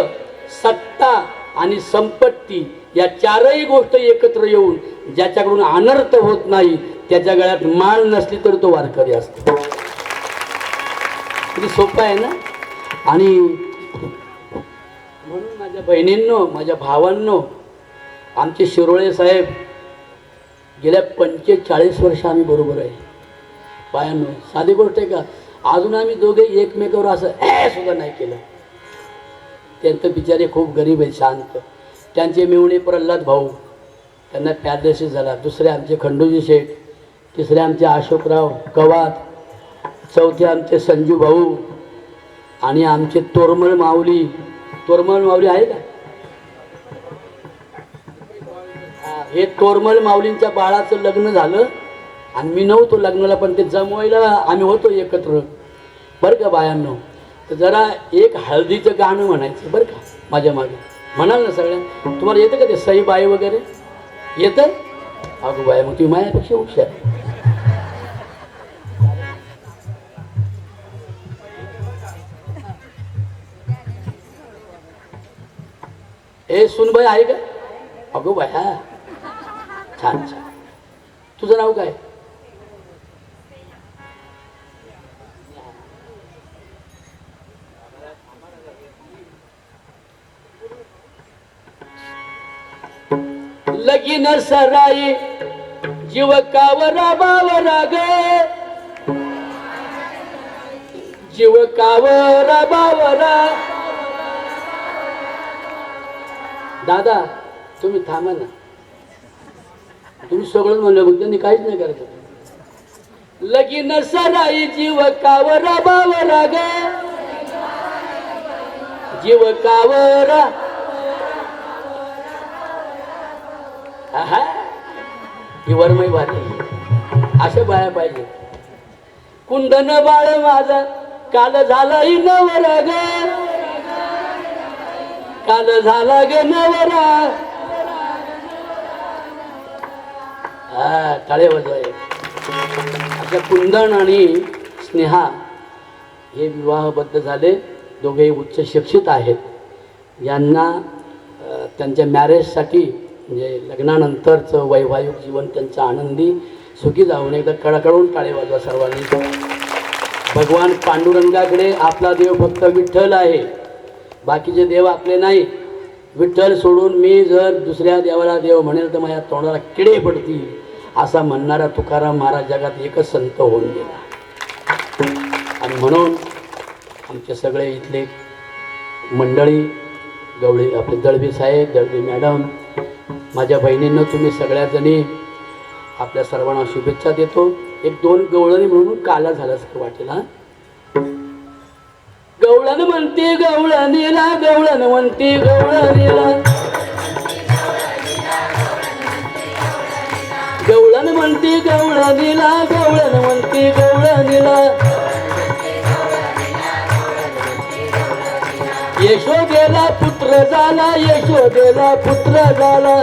सत्ता आणि संपत्ती या 4ही गोष्टी एकत्र येऊन ज्याच्याकडून अनर्थ होत नाही, त्याच्या गळ्यात माळ नसली तर तो वारकरी असतो. किती सोपं आहे ना. आणि म्हणून माझ्या बहिणींनो, माझ्या भावांनो, आमचे शिरोळे साहेब गेल्या 45 वर्ष आम्ही बरोबर आहे. पायांनो, साधी गोष्ट आहे का? अजून आम्ही दोघे एकमेकावर असं सुद्धा नाही केलं. त्यांचं बिचारे खूप गरीब आहे, शांत. त्यांचे मेवणे प्रल्हाद भाऊ, त्यांना पॅरलिसिस झाला. दुसरे आमचे खंडूजी शेठ, तिसरे आमचे अशोकराव कवात, चौथे आमचे संजू भाऊ, आणि आमचे तोरमल माऊली. तोरमल माऊली आहे का? हे तोरमल माऊलींच्या बाळाचं लग्न झालं आणि मी नव्हतो लग्नाला, पण ते जमवायला आम्ही होतो एकत्र. बरं का बायांनो? तर जरा एक हळदीचं गाणं म्हणायचं बरं का माझ्या मागे. म्हणाल ना सगळ्या? तुम्हाला येतं का ते सई बाई वगैरे येतं? अगो बाय, मग तुम्ही माझ्यापेक्षा हुशार. ए सुनबाई आहे का? अगो बाया, छान छान. तुझं नाव काय? लगीन सराई जीवकावरा बावरा ग, जीवकावरा बावरा. दादा तुम्ही थांबा ना, तुम्ही सगळं म्हणलं मग त्यांनी काहीच नाही करायचं. लगीन सराई जीवकावरा बावरा ग, जीवकावरा. ही वरमाई भारी, अशा बाया पाहिजे. कुंदन बाळ माझा काल झाला नवरा ग, काल झाला ग नवरा. हा टाळे वाजवाय. अशा कुंदन आणि स्नेहा हे विवाहबद्ध झाले, दोघेही उच्च शिक्षित आहेत. यांना त्यांच्या मॅरेजसाठी म्हणजे लग्नानंतरचं वैवाहिक जीवन त्यांचं आनंदी सुखी जाऊन एकदा कडाकडून टाळे वाजवा सर्वांनी. भगवान पांडुरंगाकडे आपला देव फक्त विठ्ठल आहे, बाकीचे देव आपले नाही. विठ्ठल सोडून मी जर दुसऱ्या देवाला देव म्हणेल तर माझ्या तोंडाला किडे पडतील असा म्हणणारा तुकाराम महाराज जगात एकच संत होऊन गेला. आणि म्हणून आमचे सगळे इथले मंडळी, गवळी आपले दळवी साहेब, दळवी मॅडम, माझ्या बहिणींना तुम्ही सगळ्याजणी आपल्या सर्वांना शुभेच्छा देतो. एक दोन गवळणी म्हणून काला झाल्यासारखं वाटेल. हा गवळण म्हणते गवळणीला, गवळण म्हणते गवळणीला, गवळण म्हणते गवळणीला, गवळण म्हणते गवळणीला. यशोदेला पुत्र झाला, यशोदेला पुत्र झाला.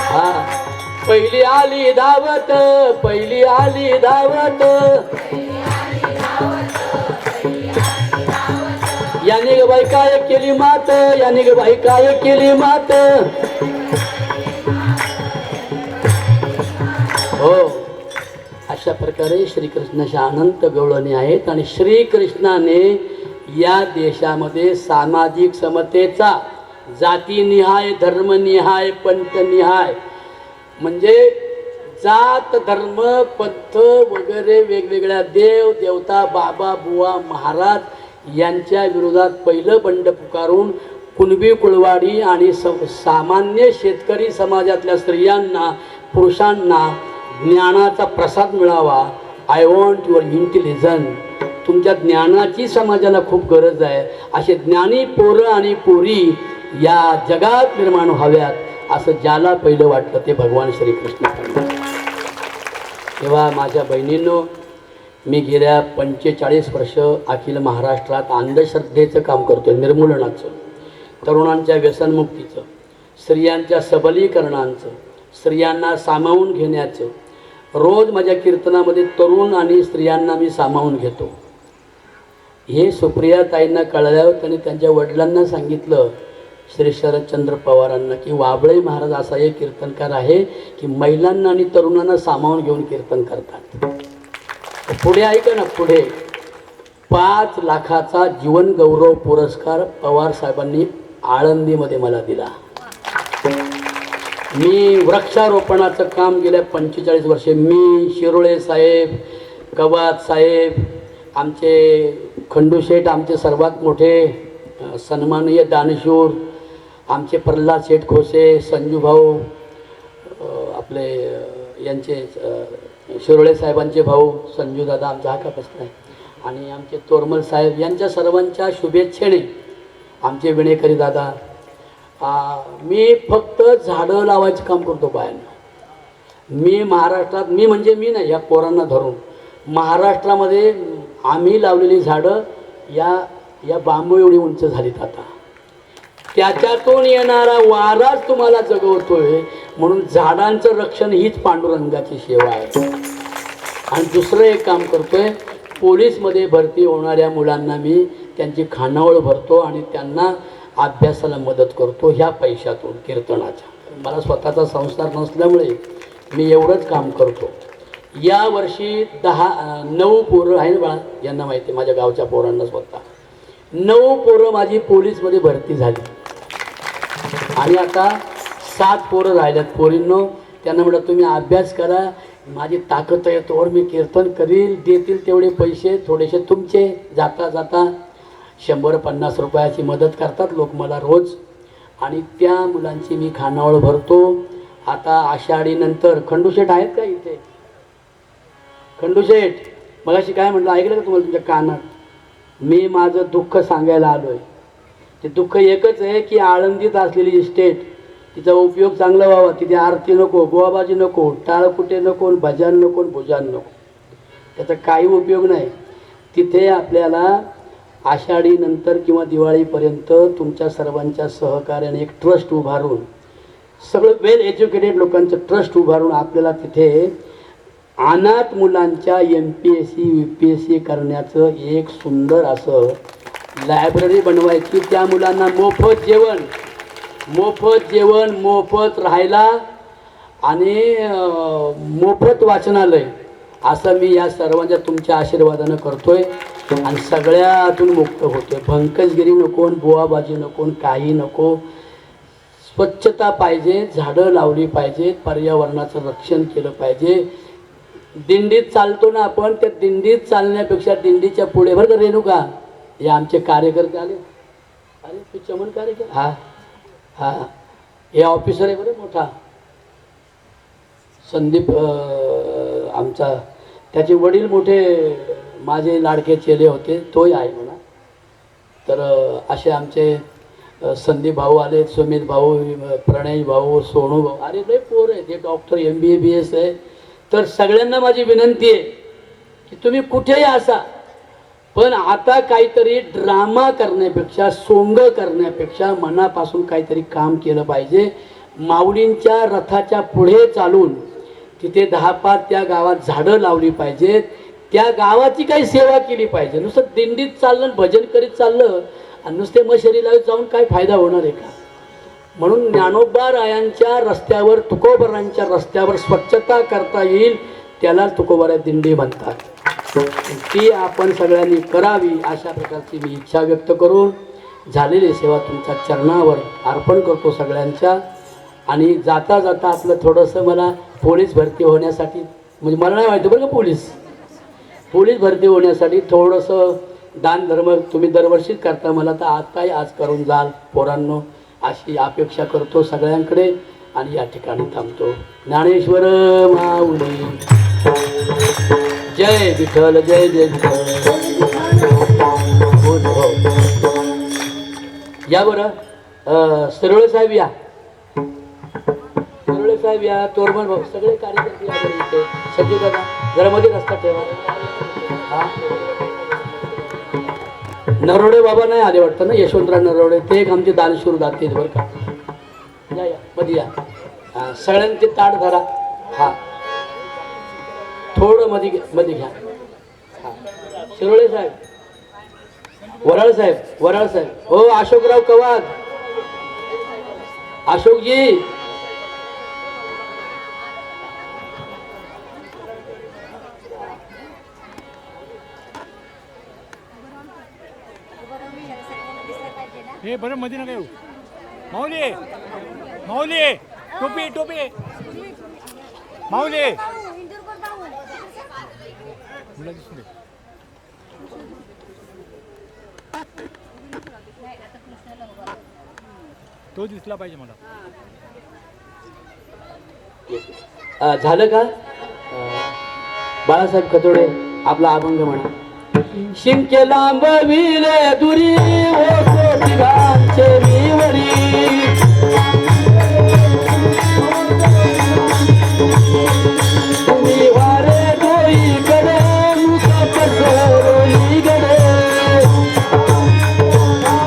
हा पहिली आली धावत, पहिली आली धावत. याने ग बाई काय केली मात, याने ग बाई काय केली मात. हो अशा प्रकारे श्रीकृष्णाच्या अनंत गवळणी आहेत. आणि श्रीकृष्णाने या देशामध्ये सामाजिक समतेचा जातीनिहाय, धर्मनिहाय, पंथनिहाय म्हणजे जात, धर्म, पंथ वगैरे वेगवेगळ्या देव देवता, बाबा बुवा महाराज यांच्या विरोधात पहिलं बंड पुकारून कुणबी कुळवाडी आणि सामान्य शेतकरी समाजातल्या स्त्रियांना पुरुषांना ज्ञानाचा प्रसाद मिळावा. आय वॉन्ट युअर इंटेलिजन्स, तुमच्या ज्ञानाची समाजाला खूप गरज आहे. असे ज्ञानी पोरं आणि पोरी या जगात निर्माण व्हाव्यात असं ज्याला पहिलं वाटलं ते भगवान श्रीकृष्ण. तेव्हा माझ्या बहिणींनो, मी गेल्या 45 वर्ष अखिल महाराष्ट्रात अंधश्रद्धेचं काम करतो आहे, निर्मूलनाचं, तरुणांच्या व्यसनमुक्तीचं, स्त्रियांच्या सबलीकरणाचं, स्त्रियांना सामावून घेण्याचं. रोज माझ्या कीर्तनामध्ये तरुण आणि स्त्रियांना मी सामावून घेतो. हे सुप्रिया ताईंना कळल्यावर त्यांनी त्यांच्या वडिलांना सांगितलं, श्री शरदचंद्र पवारांना, की वाबळे महाराज असा एक कीर्तनकार आहे की महिलांना आणि तरुणांना सामावून घेऊन कीर्तन करतात. पुढे ऐका ना, पुढे 5 लाखाचा जीवन गौरव पुरस्कार पवार साहेबांनी आळंदीमध्ये मला दिला. मी वृक्षारोपणाचं काम गेल्या 45 वर्षे मी, शिरोळे साहेब, कवात साहेब, आमचे खंडूशेठ, आमचे सर्वात मोठे सन्माननीय दानशूर, आमचे प्रल्हाद शेठ खोसे, संजू भाऊ, आपले यांचे शिरोळे साहेबांचे भाऊ संजू दादा, आमचा हा का बसला आहे, आणि आमचे तोरमल साहेब यांच्या सर्वांच्या शुभेच्छेने आमचे विणेकरी दादा. मी फक्त झाडं लावायचं काम करतो बायांना. मी महाराष्ट्रात, मी म्हणजे मी नाही, या पोरांना धरून महाराष्ट्रामध्ये आम्ही लावलेली झाडं या बांबू एवढी उंच झालीत आता. त्याच्यातून येणारा वाराच तुम्हाला जगवतोय. म्हणून झाडांचं रक्षण हीच पांडुरंगाची सेवा आहे. आणि दुसरं एक काम करतोय, पोलीसमध्ये भरती होणाऱ्या मुलांना मी त्यांची खानावळ भरतो आणि त्यांना अभ्यासाला मदत करतो ह्या पैशातून कीर्तनाच्या. मला स्वतःचा संस्कार नसल्यामुळे मी एवढंच काम करतो. या वर्षी 9 पोरं आहे ना बाळा, यांना माहिती आहे माझ्या गावच्या पोरांना स्वतः 9 पोरं माझी पोलीसमध्ये भरती झाली आणि आता 7 पोरं राहिल्यात. पोरींनो त्यांना म्हटलं तुम्ही अभ्यास करा, माझी ताकद आहे तोवर मी कीर्तन करील, देतील तेवढे पैसे थोडेसे तुमचे. जाता जाता 100-50 रुपयाची मदत करतात लोक मला रोज आणि त्या मुलांची मी खानावळ भरतो. आता आषाढीनंतर खंडूशेठ आहेत का इथे? खंडूशेठ मगाशी काय म्हटलं ऐकलं का तुम्हाला तुमच्या कानात? मी माझं दुःख सांगायला आलो आहे. ते दुःख एकच आहे की आळंदीत असलेली इस्टेट तिचा उपयोग चांगला व्हावा. तिथे आरती नको, बुवाबाजी नको, टाळकुटे नको, भजन नको, भुजान नको, त्याचा काही उपयोग नाही. तिथे आपल्याला आषाढीनंतर किंवा दिवाळीपर्यंत तुमच्या सर्वांच्या सहकार्याने एक ट्रस्ट उभारून, सगळं वेल एज्युकेटेड लोकांचं ट्रस्ट उभारून आपल्याला तिथे अनाथ मुलांच्या MPSC UPSC करण्याचं एक सुंदर असं लायब्ररी बनवायची. त्या मुलांना मोफत जेवण, मोफत राहायला आणि मोफत वाचनालय असं मी या सर्वांच्या तुमच्या आशीर्वादानं करतोय आणि सगळ्यातून मुक्त होतोय. भंकसगिरी नको, बुवाबाजी नको, काही नको. स्वच्छता पाहिजे, झाडं लावली पाहिजेत, पर्यावरणाचं रक्षण केलं पाहिजे. दिंडीत चालतो ना आपण, त्या दिंडीत चालण्यापेक्षा दिंडीच्या पुढे बरं का रेणुका हे आमचे कार्यकर्ते आले. अरे तू चमन कार्यकर्ते? हा हा हे ऑफिसर आहे बरं मोठा संदीप आमचा, त्याचे वडील मोठे माझे लाडके चेले होते, तोही आहे म्हणा. तर असे आमचे संदीप भाऊ आले, सुमित भाऊ, प्रणय भाऊ, सोनू भाऊ, अरे लय पोर आहे ते, डॉक्टर MBA BS आहे. तर सगळ्यांना माझी विनंती आहे की तुम्ही कुठेही असा, पण आता काहीतरी ड्रामा करण्यापेक्षा, सोंग करण्यापेक्षा मनापासून काहीतरी काम केलं पाहिजे. माऊलींच्या रथाच्या पुढे चालून तिथे 10-5 त्या गावात झाडं लावली पाहिजेत, त्या गावाची काही सेवा केली पाहिजे. नुसतं दिंडीत चाललं, भजन करीत चाललं आणि नुसते मशेरी लावत जाऊन काय फायदा होणार आहे का? म्हणून ज्ञानोबा रायांच्या रस्त्यावर, तुकोबारायांच्या रस्त्यावर स्वच्छता करता येईल त्याला तुकोबारा दिंडी म्हणतात. ती आपण सगळ्यांनी करावी अशा प्रकारची मी इच्छा व्यक्त करून झालेली सेवा तुमच्या चरणावर अर्पण करतो सगळ्यांच्या. आणि जाता जाता आपलं थोडंसं मला पोलीस भरती होण्यासाठी, म्हणजे मला नाही माहिती बरं का, पोलीस भरती होण्यासाठी थोडंसं दान धर्म तुम्ही दरवर्षीच करता, मला तर आताही आज करून जाल पोरांनो अशी अपेक्षा करतो सगळ्यांकडे आणि या ठिकाणी थांबतो. ज्ञानेश्वर माऊली जय विठ्ठल, जय जय विठ्ठल. या बरं सरळे साहेब या, सरळे साहेब या, तोरमल भाऊ, सगळे कार्यकर्ते या बरं इथे. सज्जू दादा जरा मध्ये रस्ता ठेवा. हा नरवडे बाबा नाही आले वाटतं ना, यशवंतराव नरवडे, ते एक आमचे दानशूर दाते बरं का. या या मध्ये या. हां सगळ्यांचे ताट धरा. हां थोडं मध्ये घ्या. हां शिरोळे साहेब, वराळ साहेब, हो अशोकराव कवाद, अशोकजी हे बरं मध्ये नका येऊ. माऊली टोपी माऊली तो दिसला पाहिजे मला. झालं का बाळासाहेब खतोडे आपला अभंग म्हणा. शिंके लांबविले दुरी ओ तिघांचे मीवरी, तुम्ही वारे डोईकडे मुख पसरोलीकडे.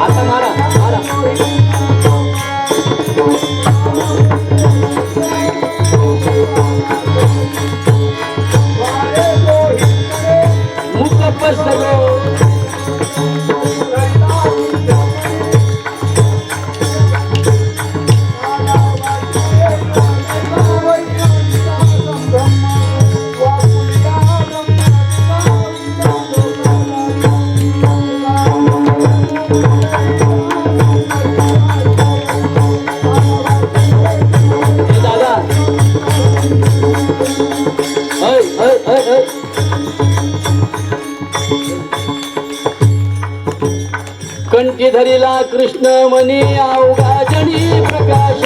आता मारा पसरो कृष्ण मनी अवघा जनी प्रकाश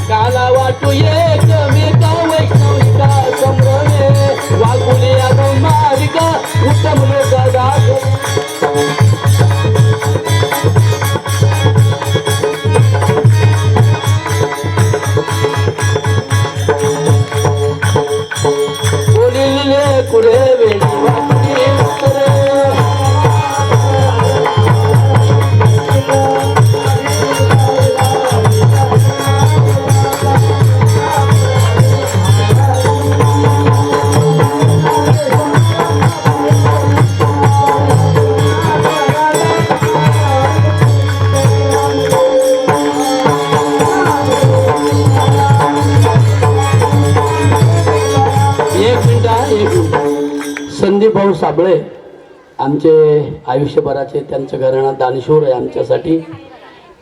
काला वाटू एकमेका वैष्णविका संभ्रमे वागुले मारिका उत्तम लोका दाख बोलिले कुडे वेळी वाटली उत्तरे एक मिनिट संदीप भाऊ साबळे आमचे आयुष्यभराचे त्यांचं घराणं दानशूर आहे आमच्यासाठी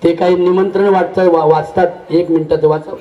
ते काही निमंत्रण वाचतात 1 मिनिटाचं वाचा